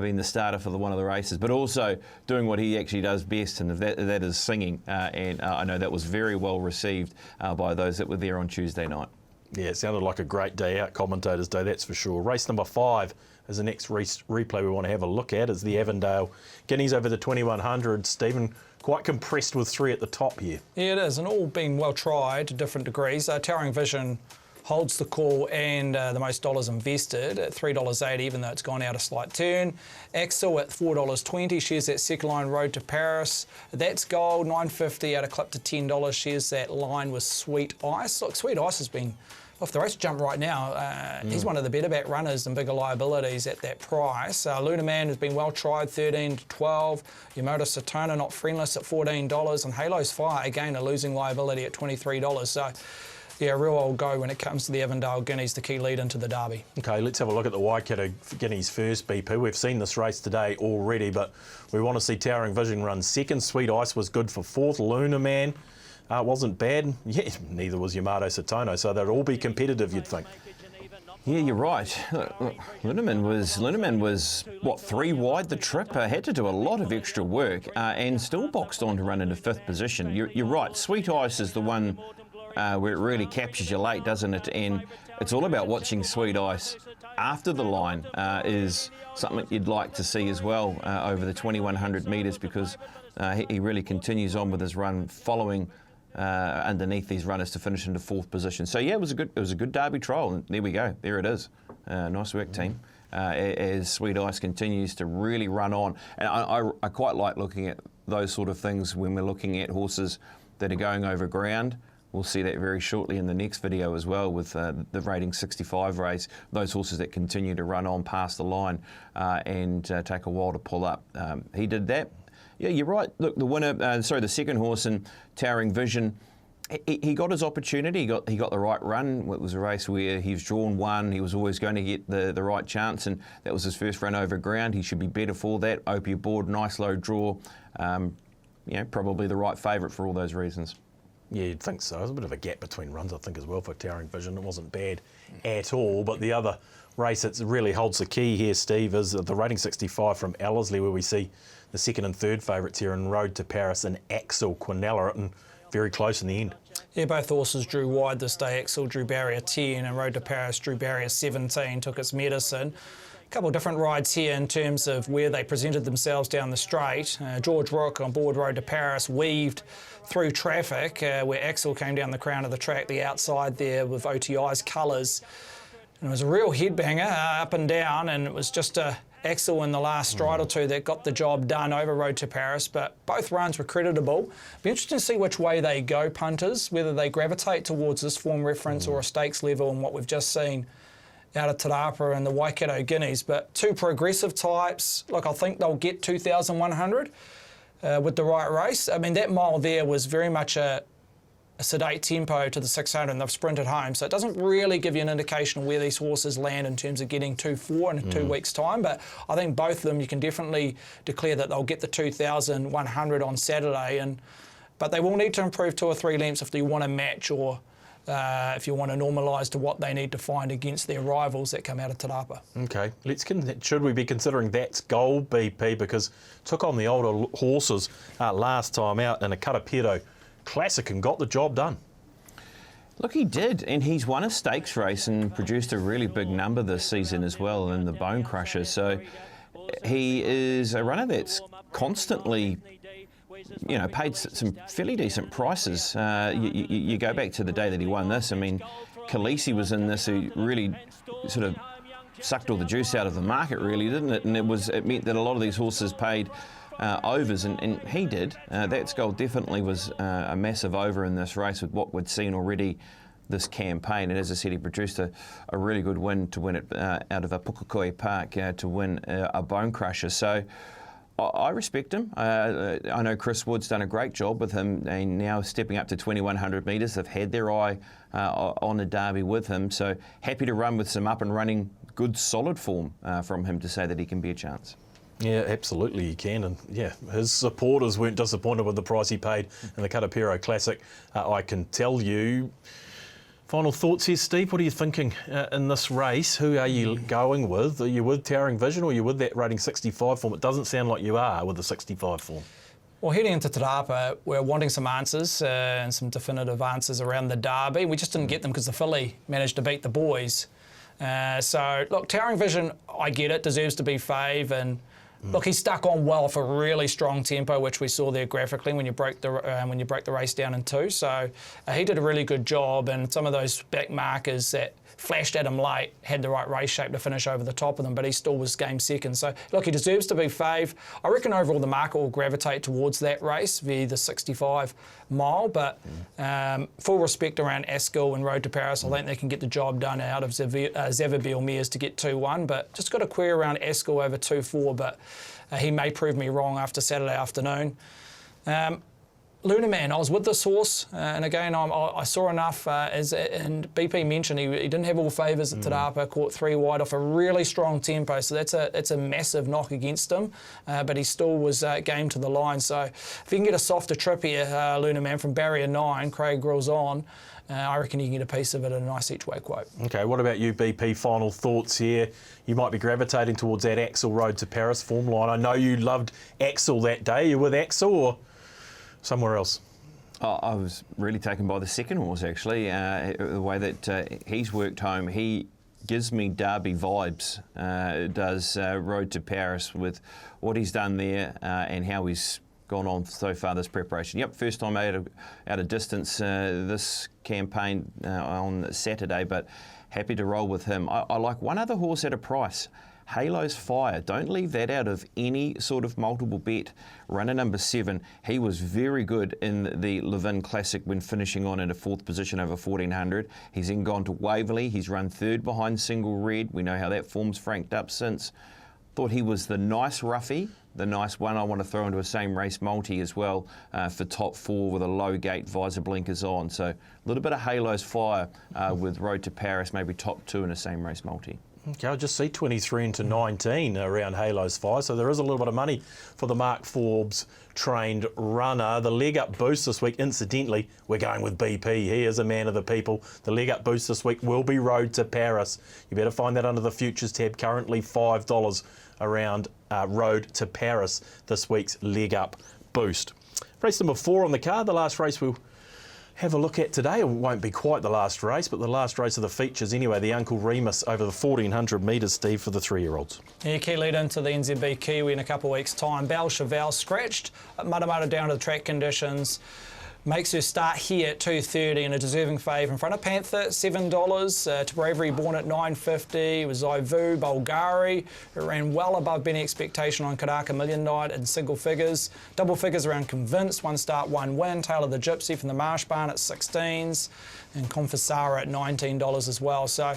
being the starter for one of the races, but also doing what he actually does best, and that is singing. And I know that was very well received by those that were there on Tuesday night. Yeah, it sounded like a great day out, Commentators' Day, that's for sure. Race number 5 is the next replay we want to have a look at, is the Avondale Guineas over the 2100. Stephen, quite compressed with 3 at the top here. Yeah, it is, and all being well tried to different degrees. Towering Vision holds the call and the most dollars invested at $3.80, even though it's gone out a slight turn. Axel at $4.20, shares that second line Road to Paris. That's gold, $9.50 out a clip to $10, shares that line with Sweet Ice. Look, Sweet Ice has been off the race jump right now. He's one of the better back runners and bigger liabilities at that price. Luna Man has been well tried, 13 to 12. Yamato Satona not friendless at $14, and Halo's Fire again a losing liability at $23. So yeah, real old go when it comes to the Avondale Guineas, the key lead into the Derby. Okay, let's have a look at the Waikato Guineas first, BP. We've seen this race today already, but we want to see Towering Vision run second. Sweet Ice was good for fourth. Luna Man wasn't bad. Yeah, neither was Yamato Satono, so they'd all be competitive, you'd think. Yeah, you're right. Look, Lunaman was, what, 3 wide the trip? Had to do a lot of extra work and still boxed on to run into 5th position. You're right. Sweet Ice is the one where it really captures you late, doesn't it? And it's all about watching Sweet Ice after the line is something you'd like to see as well over the 2100 metres, because he really continues on with his run following underneath these runners to finish into 4th position. So yeah, it was a good Derby trial, and there we go. There it is. Nice work, team. As Sweet Ice continues to really run on, and I quite like looking at those sort of things when we're looking at horses that are going over ground. We'll see that very shortly in the next video as well with the rating 65 race. Those horses that continue to run on past the line and take a while to pull up. He did that. Yeah, you're right. Look, the winner, the second horse in Towering Vision, he got his opportunity. He got the right run. It was a race where he was drawn 1. He was always going to get the right chance, and that was his first run over ground. He should be better for that. Opie aboard, nice low draw. Probably the right favourite for all those reasons. Yeah, you'd think so. There's a bit of a gap between runs, I think, as well for Towering Vision. It wasn't bad at all, but the other race that really holds the key here, Steve, is the rating 65 from Ellerslie, where we see the second and third favourites here in Road to Paris and Axel Quinella, and very close in the end. Yeah, both horses drew wide this day. Axel drew barrier 10 and Road to Paris drew barrier 17, took its medicine. A couple of different rides here in terms of where they presented themselves down the straight. George Rook on board Road to Paris weaved through traffic where Axel came down the crown of the track, the outside there with OTI's colours. And it was a real headbanger up and down, and it was just Axel in the last stride or two that got the job done over Road to Paris, but both runs were creditable. Be interesting to see which way they go, punters, whether they gravitate towards this form reference or a stakes level, and what we've just seen out of Te Rapa and the Waikato Guineas. But 2 progressive types, look, I think they'll get 2,100 with the right race. I mean, that mile there was very much a sedate tempo to the 600, and they've sprinted home. So it doesn't really give you an indication of where these horses land in terms of getting 2-4 in 2 weeks' time. But I think both of them, you can definitely declare that they'll get the 2,100 on Saturday. But they will need to improve 2 or 3 lengths if you want to match or if you want to normalise to what they need to find against their rivals that come out of Te Rapa. Okay, should we be considering that's gold, BP, because took on the older horses last time out in a Karapiro Classic and got the job done. Look, he did, and he's won a stakes race and produced a really big number this season as well in the Bone Crusher. So he is a runner that's constantly, paid some fairly decent prices. You go back to the day that he won this. I mean, Khaleesi was in this, who really sort of sucked all the juice out of the market, really, didn't it? And it meant that a lot of these horses paid overs, and he did. That's Gold definitely was a massive over in this race with what we'd seen already this campaign. And as I said, he produced a really good win to win it out of a Pukekohe Park to win a Bone Crusher. So I respect him. I know Chris Wood's done a great job with him, and now stepping up to 2,100 metres. They've had their eye on the Derby with him. So happy to run with some up and running, good solid form from him to say that he can be a chance. Yeah, absolutely you can. And yeah, his supporters weren't disappointed with the price he paid in the Karapiro Classic. I can tell you. Final thoughts here, Steve. What are you thinking in this race? Who are you going with? Are you with Towering Vision or are you with that rating 65 form? It doesn't sound like you are with the 65 form. Well, heading into Te Rapa, we're wanting some answers and some definitive answers around the Derby. We just didn't get them because the filly managed to beat the boys. So, look, Towering Vision, I get it, deserves to be fave. And look, he stuck on well for really strong tempo, which we saw there graphically when you break the race down in two. So he did a really good job, and some of those back markers that flashed at him late had the right race shape to finish over the top of them, but he still was game second. So look, he deserves to be fave. I reckon overall the market will gravitate towards that race via the 65 mile, but full respect around Ascot and Road to Paris. I think they can get the job done out of Zavabeel Mears to get 2-1, but just got a query around Ascot over 2-4, but he may prove me wrong after Saturday afternoon. Luna Man, I was with this horse, and again, I saw enough, and BP mentioned he didn't have all favours at Te Rapa, caught 3 wide off a really strong tempo, so that's a massive knock against him, but he still was game to the line. So if you can get a softer trip here, Luna Man, from barrier 9, Craig grills on, I reckon you can get a piece of it at a nice each way quote. Okay, what about you, BP? Final thoughts here? You might be gravitating towards that Axel Road to Paris form line. I know you loved Axel that day. You with Axel or somewhere else? I was really taken by the second horse, actually. The way that he's worked home, he gives me Derby vibes. Does Road to Paris with what he's done there and how he's gone on so far this preparation. Yep, first time out of distance this campaign on Saturday, but happy to roll with him. I like one other horse at a price. Halo's Fire. Don't leave that out of any sort of multiple bet. Runner number 7. He was very good in the Levin Classic when finishing on in a 4th position over 1400. He's then gone to Waverley. He's run 3rd behind Single Red. We know how that form's franked up since. Thought he was the nice roughie, the nice one. I want to throw into a same race multi as well for top 4 with a low gate, visor blinkers on. So a little bit of Halo's Fire with Road to Paris, maybe top 2 in a same race multi. Okay, I just see 23 into 19 around Halo's Fire, so there is a little bit of money for the Mark Forbes trained runner. The leg up boost this week, incidentally, we're going with BP. He is a man of the people. The leg up boost this week will be Road to Paris. You better find that under the Futures tab, currently $5 around Road to Paris, this week's leg up boost. Race number 4 on the card, the last race we'll have a look at today. It won't be quite the last race, but the last race of the features anyway. The Uncle Remus over the 1400 metres, Steve, for the 3-year-olds. Yeah, key lead into the NZB Kiwi in a couple of weeks' time. Belle Chevelle scratched at Matamata down to the track conditions. Makes her start here at 2.30 and a deserving fave in front of Panther, $7. To Bravery Born at $9.50. It was Ivu Bulgari, who ran well above Benny expectation on Karaka Million Night in single figures. Double figures around Convinced, 1 start, 1 win. Tail of the Gypsy from the Marsh Barn at 16s. And Confessara at $19 as well. So,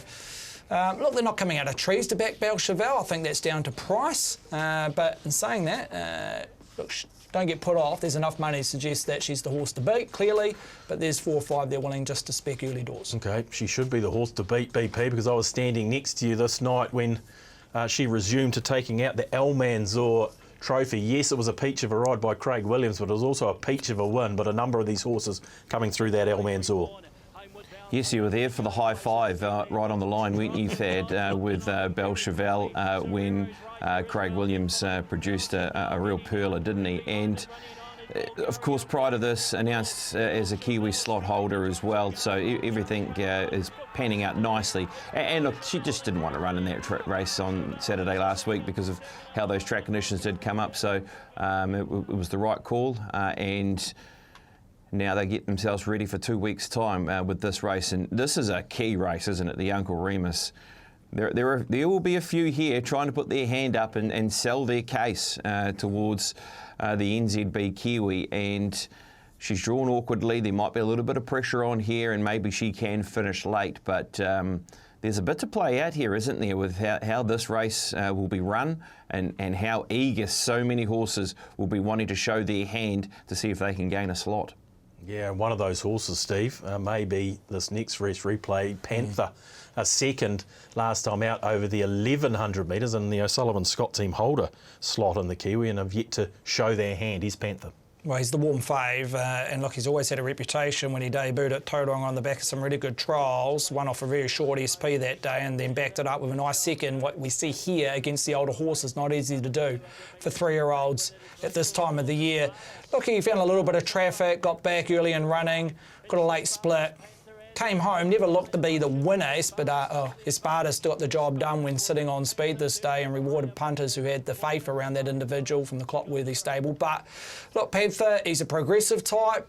look, they're not coming out of trees to back Belle Chevelle. I think that's down to price. But in saying that, look, don't get put off. There's enough money to suggest that she's the horse to beat, clearly, but there's 4 or 5 they're willing just to spec early doors. Okay, she should be the horse to beat, BP, because I was standing next to you this night when she resumed to taking out the Almanzor Trophy. Yes, it was a peach of a ride by Craig Williams, but it was also a peach of a win, but a number of these horses coming through that Almanzor. Yes, you were there for the high five right on the line, weren't you, Thad, with Belle Chevelle when Craig Williams produced a real pearler, didn't he? And, of course, prior to this, announced as a Kiwi slot holder as well, so everything is panning out nicely. And look, she just didn't want to run in that race on Saturday last week because of how those track conditions did come up, so it was the right call, and now they get themselves ready for 2 weeks' time with this race. And this is a key race, isn't it? The Uncle Remus. There will be a few here trying to put their hand up and sell their case towards the NZB Kiwi. And she's drawn awkwardly. There might be a little bit of pressure on here, and maybe she can finish late. But there's a bit to play out here, isn't there, with how this race will be run and how eager so many horses will be wanting to show their hand to see if they can gain a slot. Yeah, one of those horses, Steve, maybe this next race replay, Panther, a second last time out over the 1100 metres, and the O'Sullivan Scott team holder slot in the Kiwi and have yet to show their hand. He's Panther. Well, he's the warm fave, and look, he's always had a reputation when he debuted at Tauranga on the back of some really good trials, won off a very short SP that day and then backed it up with a nice second. What we see here against the older horses, not easy to do for 3-year-olds at this time of the year. Look, he found a little bit of traffic, got back early and running, got a late split. Came home, never looked to be the winner. Espada still got the job done when sitting on speed this day and rewarded punters who had the faith around that individual from the Clockworthy stable. But look, Panther, he's a progressive type.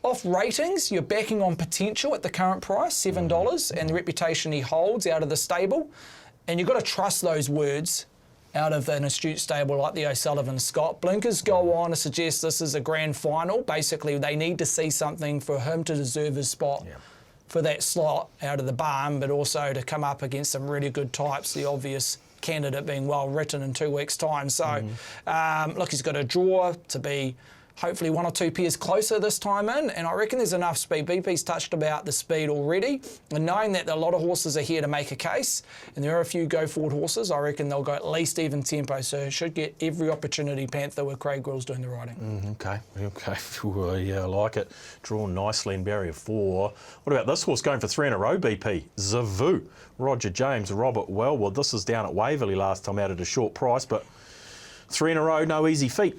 Off ratings, you're backing on potential at the current price, $7, and the reputation he holds out of the stable. And you've got to trust those words out of an astute stable like the O'Sullivan Scott. Blinkers go on to suggest this is a grand final. Basically, they need to see something for him to deserve his spot. Yeah. For that slot out of the barn, but also to come up against some really good types, the obvious candidate being well written in 2 weeks' time. So, look, he's got a draw to be hopefully 1 or 2 pairs closer this time in, and I reckon there's enough speed. BP's touched about the speed already, and knowing that a lot of horses are here to make a case, and there are a few go-forward horses, I reckon they'll go at least even tempo, so should get every opportunity, Panther, with Craig Grill's doing the riding. Okay. Yeah, I like it. Drawn nicely in barrier 4. What about this horse going for 3 in a row, BP? Zavu. Roger James, Robert Wellwood. This is down at Waverley last time out at a short price, but 3 in a row, no easy feat.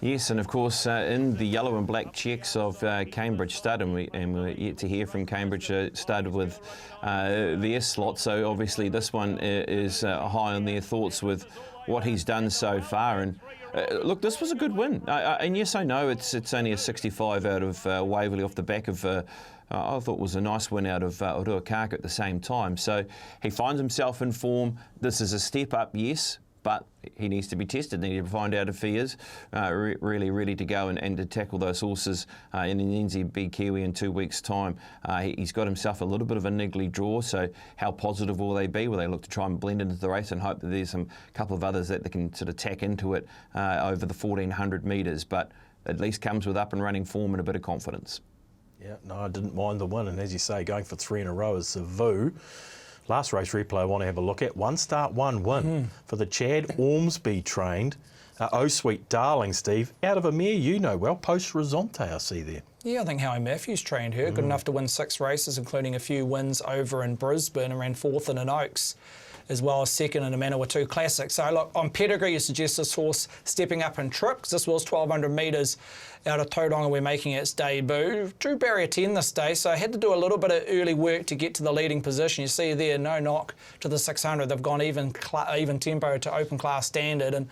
Yes, and of course in the yellow and black checks of Cambridge Stud, and we're yet to hear from Cambridge Stud with their slot, so obviously this one is high on their thoughts with what he's done so far. And look, this was a good win, and yes, I know it's only a 65 out of Waverley off the back of I thought it was a nice win out of Ōtaki at the same time. So he finds himself in form. This is a step up, yes, but he needs to be tested. They need to find out if he is really ready to go and to tackle those horses in an NZB Kiwi in 2 weeks' time. He's got himself a little bit of a niggly draw, so how positive will they be? Will they look to try and blend into the race and hope that there's a couple of others that they can sort of tack into it over the 1,400 metres, but at least comes with up and running form and a bit of confidence. Yeah, no, I didn't mind the win, and as you say, going for 3 in a row is Savu. Last race replay I want to have a look at. 1 start, 1 win for the Chad Ormsby trained Oh Sweet Darling, Steve, out of a mare you know well, Post Risonte, I see there. Yeah, I think Howie Matthews trained her. Good enough to win 6 races, including a few wins over in Brisbane, and ran 4th in an Oaks, as well as 2nd in a Manawatu Classic. So look, on pedigree, you suggest this horse stepping up and trip, because this was 1,200 metres out of Tauranga. We're making its debut. Drew barrier 10 this day, so I had to do a little bit of early work to get to the leading position. You see there, no knock to the 600. They've gone even tempo to open class standard, and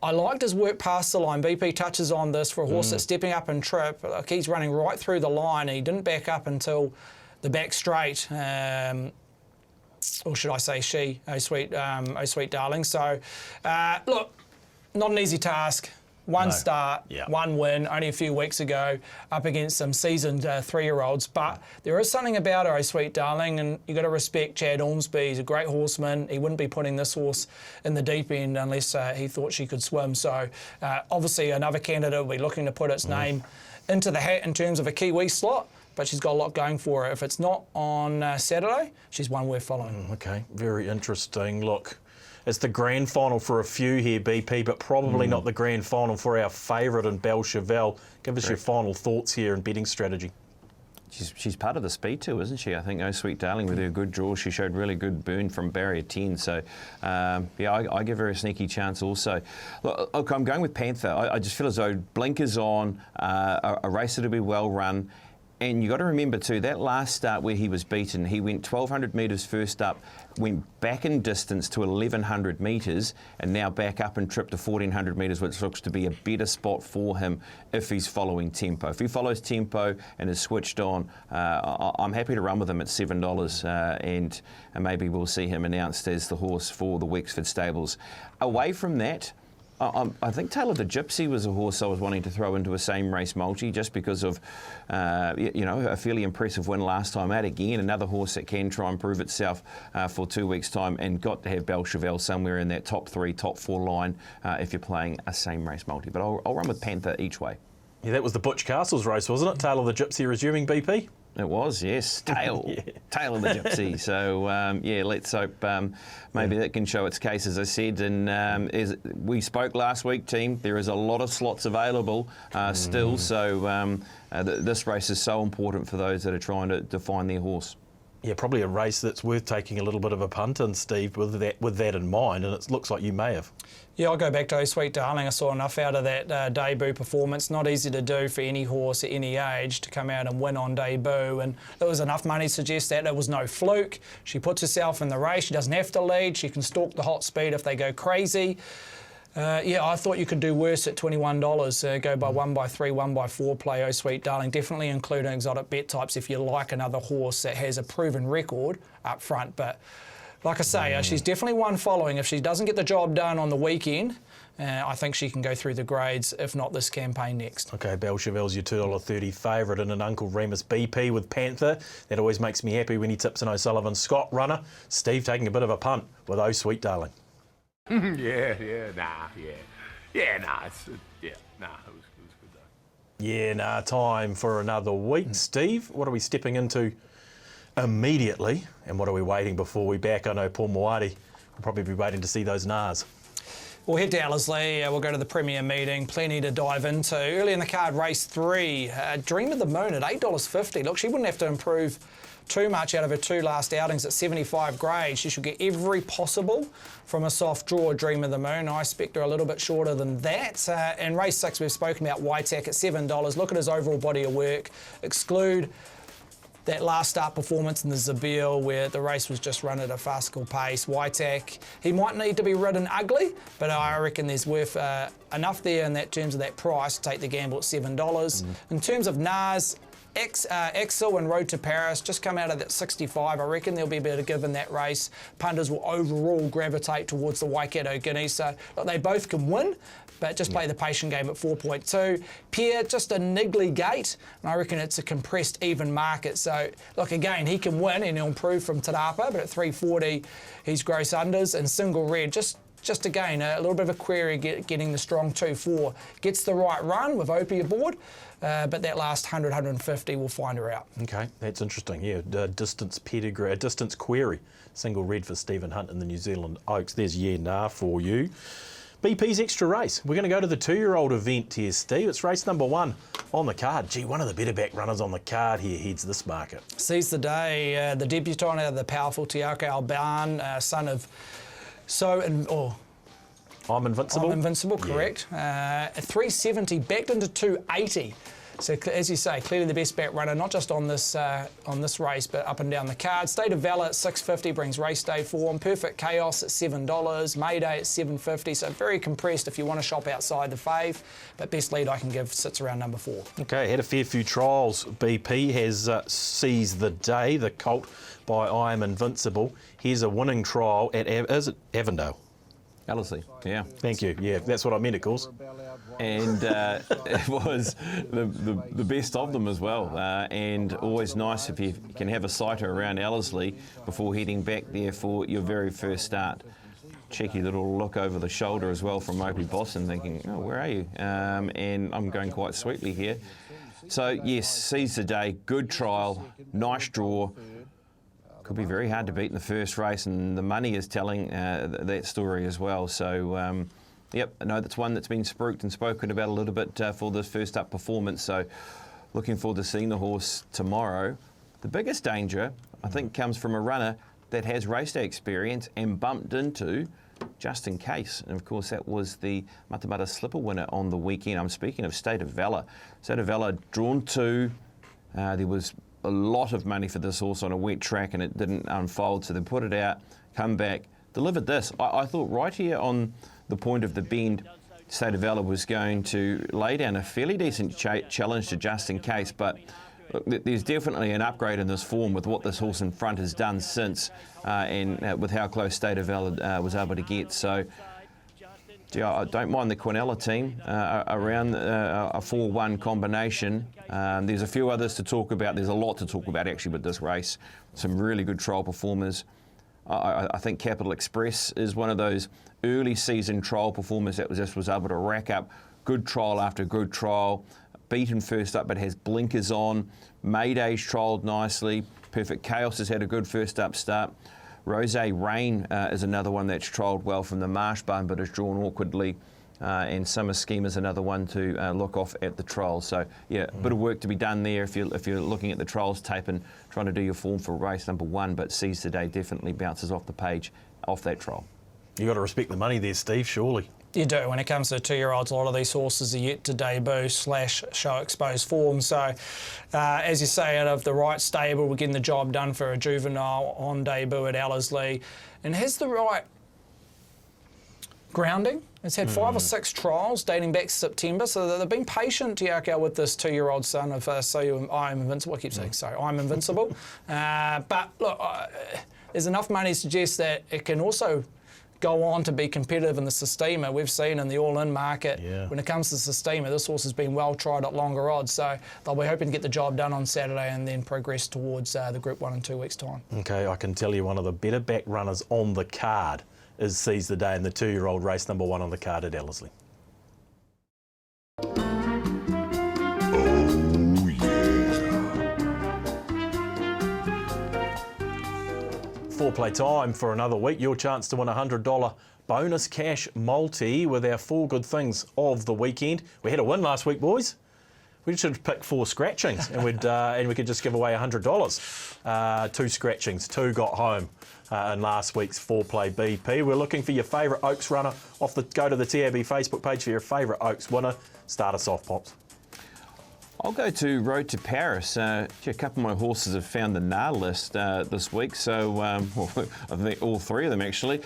I liked his work past the line. BP touches on this for a horse that's stepping up and trip. Like, he's running right through the line. He didn't back up until the back straight. Or should I say she, Oh Sweet Darling. So, look, not an easy task. One start, 1 win, only a few weeks ago, up against some seasoned 3-year-olds. But there is something about her, Oh Sweet Darling, and you've got to respect Chad Ormsby. He's a great horseman. He wouldn't be putting this horse in the deep end unless he thought she could swim. So, obviously, another candidate will be looking to put its name into the hat in terms of a Kiwi slot. But she's got a lot going for her. If it's not on Saturday, she's one worth following. Okay, very interesting. Look, it's the grand final for a few here, BP, but probably not the grand final for our favourite in Belle Chevelle. Give us your final thoughts here and betting strategy. She's part of the speed too, isn't she? I think Oh Sweet Darling, with her good draw, she showed really good burn from barrier 10. So, I give her a sneaky chance also. Look, I'm going with Panther. I just feel as though blinkers on, a race that'll be well run. And you've got to remember too, that last start where he was beaten, he went 1,200 metres first up, went back in distance to 1,100 metres, and now back up and tripped to 1,400 metres, which looks to be a better spot for him if he's following tempo. If he follows tempo and is switched on, I'm happy to run with him at $7, and maybe we'll see him announced as the horse for the Wexford stables. Away from that, I think Taylor the Gypsy was a horse I was wanting to throw into a same race multi just because of, a fairly impressive win last time out. Again, another horse that can try and prove itself for 2 weeks' time, and got to have Belle Chevelle somewhere in that top 3, top 4 line if you're playing a same race multi. But I'll run with Panther each way. Yeah, that was the Butch Castles race, wasn't it? Tail of the Gypsy resuming, BP? It was, yes. Tail of the Gypsy. So, let's hope maybe that can show its case, as I said. And as we spoke last week, team, there is a lot of slots available still. So this race is so important for those that are trying to find their horse. Yeah, probably a race that's worth taking a little bit of a punt in, Steve, with that in mind, and it looks like you may have. Yeah, I'll go back to Oh Sweet Darling. I saw enough out of that debut performance. Not easy to do for any horse at any age to come out and win on debut, and there was enough money to suggest that it was no fluke. She puts herself in the race. She doesn't have to lead. She can stalk the hot speed if they go crazy. I thought you could do worse at $21. Go by 1x3, 1x4 play Oh Sweet Darling. Definitely include exotic bet types if you like another horse that has a proven record up front. But like I say, she's definitely one following. If she doesn't get the job done on the weekend, I think she can go through the grades, if not this campaign next. Okay, Belchevelle's your $2.30 favourite, and an Uncle Remus BP with Panther. That always makes me happy when he tips an O'Sullivan Scott runner. Steve taking a bit of a punt with Oh Sweet Darling. It was good though. Time for another week. Steve, what are we stepping into immediately, and what are we waiting before we back? I know Paul Moati will probably be waiting to see those Nars. We'll head to Ellerslie, we'll go to the Premier meeting, plenty to dive into. Early in the card, race 3, Dream of the Moon at $8.50. Look, she wouldn't have to improve too much out of her 2 last outings at 75 grade. She should get every possible from a soft draw, Dream of the Moon. I expect her a little bit shorter than that. In race 6, we've spoken about Ōtaki at $7. Look at his overall body of work. Exclude that last start performance in the Zabeel where the race was just run at a farcical pace. Ōtaki, he might need to be ridden ugly, but I reckon there's worth enough there in that terms of that price to take the gamble at $7. In terms of Nars, Excel and Road to Paris just come out of that 65. I reckon there'll be a bit of give in that race. Punters will overall gravitate towards the Waikato Guineas. So look, they both can win, but just play the patient game at 4.2. Pierre, just a niggly gate, and I reckon it's a compressed even market. So look, again, he can win and he'll improve from Te Rapa, but at 340, he's gross unders. And Single Red, just again, a little bit of a query getting the strong 2-4. Gets the right run with Opie aboard, but that last 100, 150 will find her out. Okay, that's interesting. Yeah, distance pedigree, distance query. Single Red for Stephen Hunt in the New Zealand Oaks. There's nah for you. BP's extra race. We're going to go to the 2-year-old event here, Steve. It's race number 1 on the card. Gee, one of the better back runners on the card here heads this market. Sees the day. The debutant out of the powerful Tiako Alban, son of I'm Invincible. I'm Invincible, correct. At 370, backed into 280. So as you say, clearly the best back runner, not just on this race, but up and down the card. State of Valor at 650 brings race day form. Perfect Chaos at $7. Mayday at $7.50. So very compressed if you want to shop outside the fave. But best lead I can give sits around number 4. Okay, had a fair few trials. BP has seized the day. The colt by I Am Invincible. Here's a winning trial at Avondale. Ellerslie, yeah. Thank you. Yeah, that's what I meant, of course. And it was the best of them as well. And always nice if you can have a sighter around Ellerslie before heading back there for your very first start. Cheeky little look over the shoulder as well from Opie Boston, thinking, oh, where are you? And I'm going quite sweetly here. So, yes, seize the day. Good trial. Nice draw. Could be very hard to beat in the first race, and the money is telling that story as well. So, yep, I know that's one that's been spruiked and spoken about a little bit for this first up performance. So, looking forward to seeing the horse tomorrow. The biggest danger, I think, comes from a runner that has race day experience and bumped into just in case. And of course, that was the Matamata Slipper winner on the weekend. I'm speaking of State of Valor. State of Valor drawn 2. There was a lot of money for this horse on a wet track and it didn't unfold, so they put it out, come back, delivered this. I thought right here on the point of the bend, State of Valor was going to lay down a fairly decent challenge to just in case, but look, there's definitely an upgrade in this form with what this horse in front has done since and with how close State of Valor was able to get. So, yeah, I don't mind the Quinella team around a 4-1 combination. There's a few others to talk about. There's a lot to talk about actually with this race. Some really good trial performers. I think Capital Express is one of those early season trial performers that was able to rack up good trial after good trial. beaten first up but has blinkers on. Mayday's trialled nicely. Perfect Chaos has had a good first up start. Rose Rain is another one that's trialled well from the Marsh Barn but is drawn awkwardly. And Summer Scheme is another one to look off at the trials. So yeah, a bit of work to be done there if you're looking at the trials tape and trying to do your form for race number 1. But Seize the Day definitely bounces off the page off that trial. You got to respect the money there, Steve. Surely. You do. When it comes to 2-year-olds, a lot of these horses are yet to debut / show exposed form. So, as you say, out of the right stable, we're getting the job done for a Juvenile on debut at Ellerslie, and has the right grounding. It's had 5 or 6 trials dating back to September, so they've been patient, Tiako, with this 2-year-old son of I Am Invincible. I keep saying, sorry, I'm Invincible. But look, there's enough money to suggest that it can also go on to be competitive in the Sistema. We've seen in the all-in market, when it comes to Sistema, this horse has been well tried at longer odds, so they'll be hoping to get the job done on Saturday and then progress towards the Group 1 in 2 weeks' time. Okay, I can tell you one of the better back runners on the card is Seize the Day in the 2-year-old race number 1 on the card at Ellerslie. Foreplay time for another week. Your chance to win a $100 bonus cash multi with our 4 good things of the weekend. We had a win last week, boys. We should have picked 4 scratchings and we could just give away $100. 2 scratchings, 2 got home in last week's Foreplay BP. We're looking for your favourite Oaks runner. Go to the TAB Facebook page for your favourite Oaks winner. Start us off, Pops. I'll go to Road to Paris. A couple of my horses have found the NAR list this week, so I think all 3 of them actually.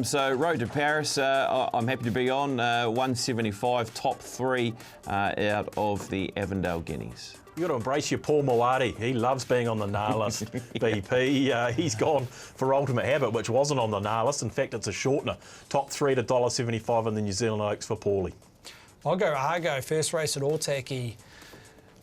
So Road to Paris, I'm happy to be on 175, top 3 out of the Avondale Guineas. You've got to embrace your Paul Moati. He loves being on the NAR list, BP. He's gone for Ultimate Habit, which wasn't on the NAR list. In fact, it's a shortener. Top 3 at $1.75 in the New Zealand Oaks for Paulie. I'll go Argo, first race at Ōtaki.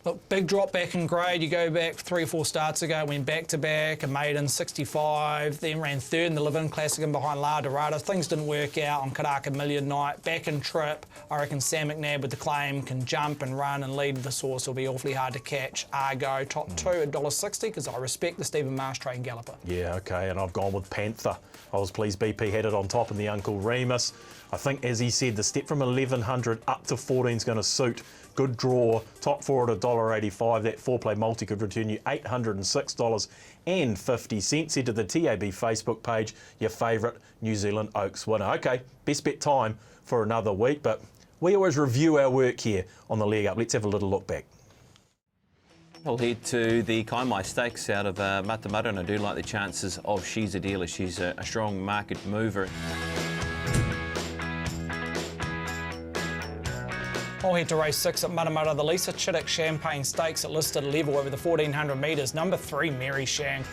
Look, big drop back in grade. You go back 3 or 4 starts ago, went back-to-back, a Maiden 65, then ran 3rd in the Live-In Classic and behind La Dorada. Things didn't work out on Karaka Million Night. Back in trip, I reckon Sam McNabb with the claim can jump and run and lead the source. Will be awfully hard to catch. Argo, top 2 at $1.60 because I respect the Stephen Marsh trained galloper. Yeah, okay, and I've gone with Panther. I was pleased BP had it on top in the Uncle Remus. I think, as he said, the step from 1100 up to 14 is going to suit. Good draw, top 4 at $1.85. That Foreplay multi could return you $806.50. Head to the TAB Facebook page, your favourite New Zealand Oaks winner. Okay, best bet time for another week, but we always review our work here on the leg up. Let's have a little look back. I'll head to the Kaimai Stakes out of Matamata, and I do like the chances of She's a Dealer. She's a strong market mover. I'll head to race 6 at Matamata, the Lisa Chittick Champagne Stakes at listed level over the 1400 metres. Number 3, Mary Shan.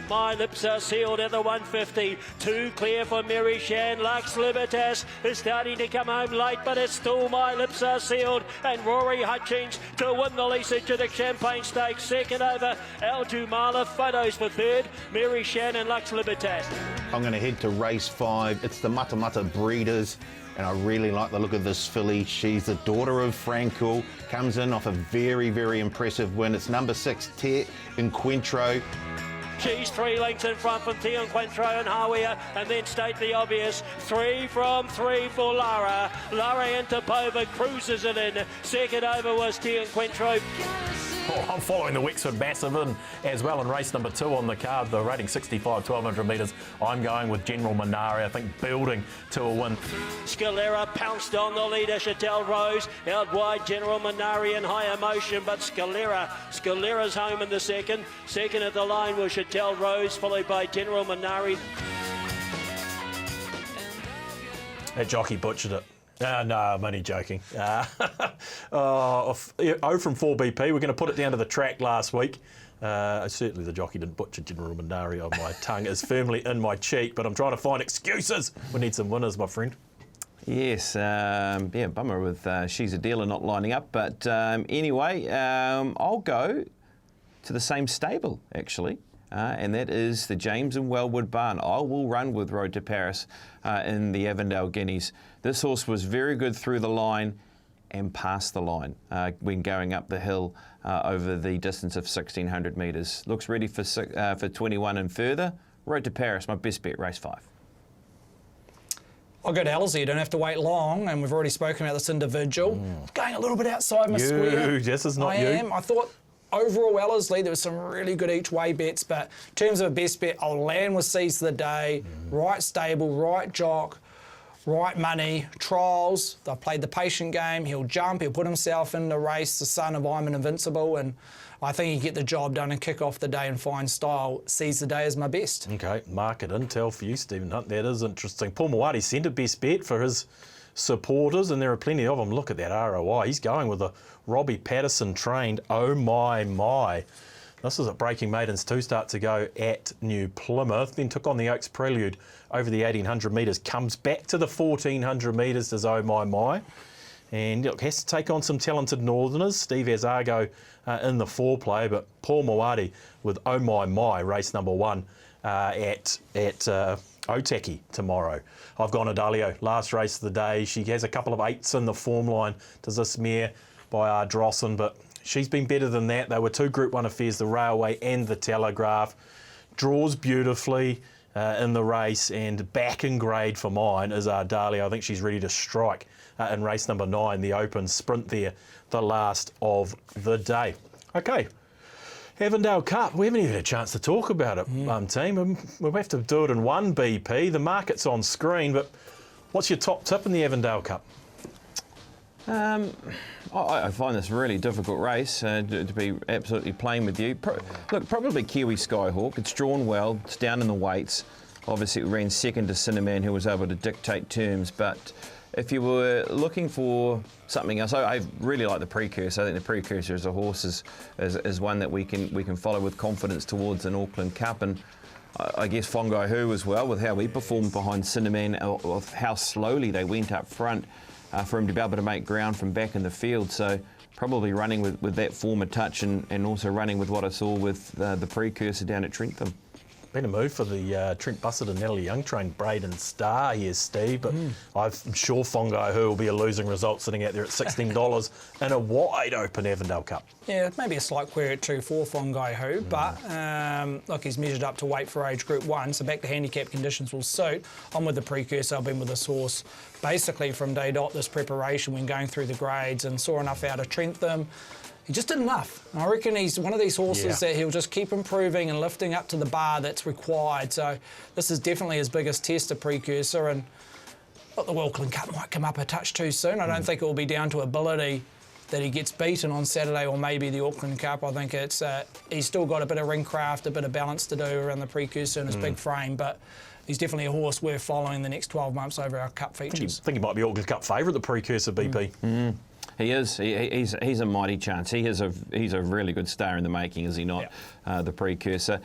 My lips are sealed at the 150. Too clear for Mary Shan. Lux Libertas is starting to come home late, but it's still My Lips Are Sealed. And Rory Hutchings to win the Lisa Chittick Champagne Stakes. Second over, Al Jumala. Photos for 3rd, Mary Shan and Lux Libertas. I'm going to head to race 5. It's the Matamata Breeders. And I really like the look of this filly. She's the daughter of Frankel, comes in off a very, very impressive win. It's number 6, Te Encuentro. She's 3 lengths in front from Te Encuentro and Hawea, and then state the obvious. 3 from 3 for Lara. Lara Antipova cruises it in. Second over was Te Encuentro. Oh, I'm following the Wexford Massive in as well in race number 2 on the card. The rating 65, 1200 metres. I'm going with General Minari, I think building to a win. Scalera pounced on the leader, Chattel Rose. Out wide, General Minari in high emotion, but Scalera's home in the second. Second at the line was Chattel Rose, followed by General Minari. That jockey butchered it. No, I'm only joking. 0 from 4 BP. We're going to put it down to the track last week. Certainly the jockey didn't butcher General Minari. My tongue is firmly in my cheek, but I'm trying to find excuses. We need some winners, my friend. Yes, bummer with She's a Dealer not lining up. But anyway, I'll go to the same stable, actually. And that is the James and Wellwood Barn. I will run with Road to Paris in the Avondale Guineas. This horse was very good through the line and past the line when going up the hill over the distance of 1,600 metres. Looks ready for 21 and further. Road to Paris, my best bet, race 5. I'll go to Ellerslie. You don't have to wait long, and we've already spoken about this individual. Going a little bit outside my square. This is not you. I thought overall Ellerslie, there was some really good each-way bets, but in terms of a best bet, I'll land with Seize the Day. Right stable, right jock, right money, trials. They've played the patient game. He'll jump. He'll put himself in the race, the son of I'm Invincible, and I think he get the job done and kick off the day in fine style. Seize the Day is my best. Okay, market intel for you, Stephen Hunt. That is interesting. Paul Mawadi sent a best bet for his supporters, and there are plenty of them. Look at that ROI. He's going with a Robbie Patterson trained. Oh my. This is at Breaking Maidens 2 start to go at New Plymouth. Then took on the Oaks Prelude over the 1,800 metres. Comes back to the 1,400 metres, does Oh my. And look, has to take on some talented Northerners. Steve Azargo in the Foreplay, but Paul Mawadi with Oh my, race number 1 at Ōtaki tomorrow. I've gone Adalio, last race of the day. She has a couple of 8s in the form line. Does this mare by Drossen, but she's been better than that. They were 2 Group 1 affairs, the Railway and the Telegraph. Draws beautifully in the race, and back in grade for mine is Ardalio. I think she's ready to strike in race number 9, the open sprint there, the last of the day. Okay, Avondale Cup. We haven't even had a chance to talk about it, team. We'll have to do it in one BP. The market's on screen, but what's your top tip in the Avondale Cup? I find this a really difficult race to be absolutely plain with you. Look, probably Kiwi Skyhawk. It's drawn well. It's down in the weights. Obviously, it ran second to Cinnamon, who was able to dictate terms. But if you were looking for something else, I really like the Precursor. I think the Precursor as a horse is one that we can follow with confidence towards an Auckland Cup. And I guess Fongai Hu as well, with how he performed behind Cinnamon, of how slowly they went up front. For him to be able to make ground from back in the field. So probably running with that form of touch and also running with what I saw with the Precursor down at Trentham. Been a move for the Trent Bussett and Natalie Young trained Braden Star here, Steve, but I'm sure Fongai Hu will be a losing result sitting out there at $16 in a wide open Avondale Cup. Yeah, maybe a slight query at 2 for Fongai Hu, but look, he's measured up to weight for age Group 1, so back to handicap conditions will suit. I'm with the Precursor. I've been with this horse basically from day dot, this preparation when going through the grades, and saw enough out of Trentham. He just did enough. I reckon he's one of these horses that he'll just keep improving and lifting up to the bar that's required. So this is definitely his biggest test, a Precursor. And look, the Auckland Cup might come up a touch too soon. I don't think it will be down to ability that he gets beaten on Saturday, or maybe the Auckland Cup. I think it's he's still got a bit of ring craft, a bit of balance to do around the Precursor and his big frame. But he's definitely a horse worth following the next 12 months over our Cup features. I think he might be Auckland Cup favourite, the Precursor, BP. He is. He's a mighty chance. He's a really good star in the making, is he not? The Precursor.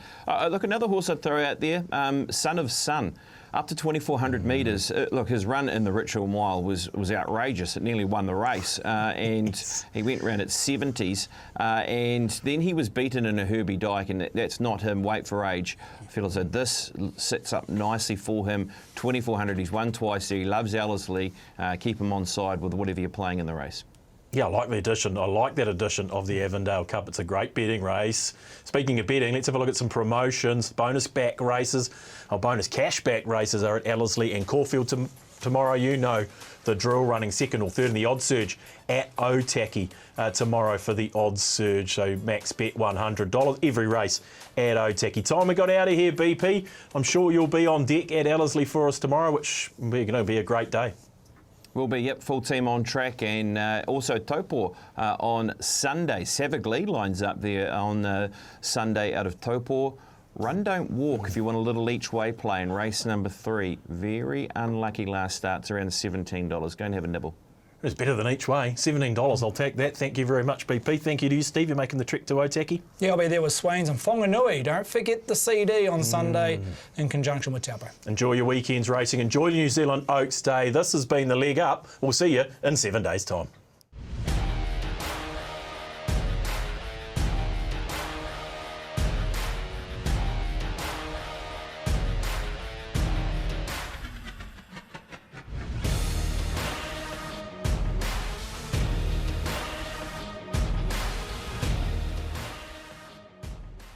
Look, another horse I'd throw out there, Son of Sun. Up to 2,400 metres. Look, his run in the Ritual Mile was outrageous. It nearly won the race, and he went round at 70s, and then he was beaten in a Herbie Dyke, and that's not him. Weight for age. I feel as though this sets up nicely for him. 2,400. He's won twice. He loves Ellerslie. Keep him on side with whatever you're playing in the race. Yeah, I like the addition. I like that addition of the Avondale Cup. It's a great betting race. Speaking of betting, let's have a look at some promotions. Bonus back races, bonus cash back races are at Ellerslie and Caulfield tomorrow. You know the drill, running second or third in the odds surge at Otaki tomorrow for the odds surge. So max bet $100 every race at Otaki. Time we got out of here, BP. I'm sure you'll be on deck at Ellerslie for us tomorrow, which is going to be a great day. Will be, full team on track, and also Taupo on Sunday. Savagli lines up there on Sunday out of Taupo. Run, don't walk if you want a little each way play in race number 3. Very unlucky last start. It's around $17. Go and have a nibble. It's better than each way. $17. I'll take that. Thank you very much, BP. Thank you to you, Steve. You're making the trek to Otaki. Yeah, I'll be there with Swains and Whanganui. Don't forget the CD on Sunday in conjunction with Taupo. Enjoy your weekend's racing. Enjoy New Zealand Oaks Day. This has been The Leg Up. We'll see you in 7 days' time.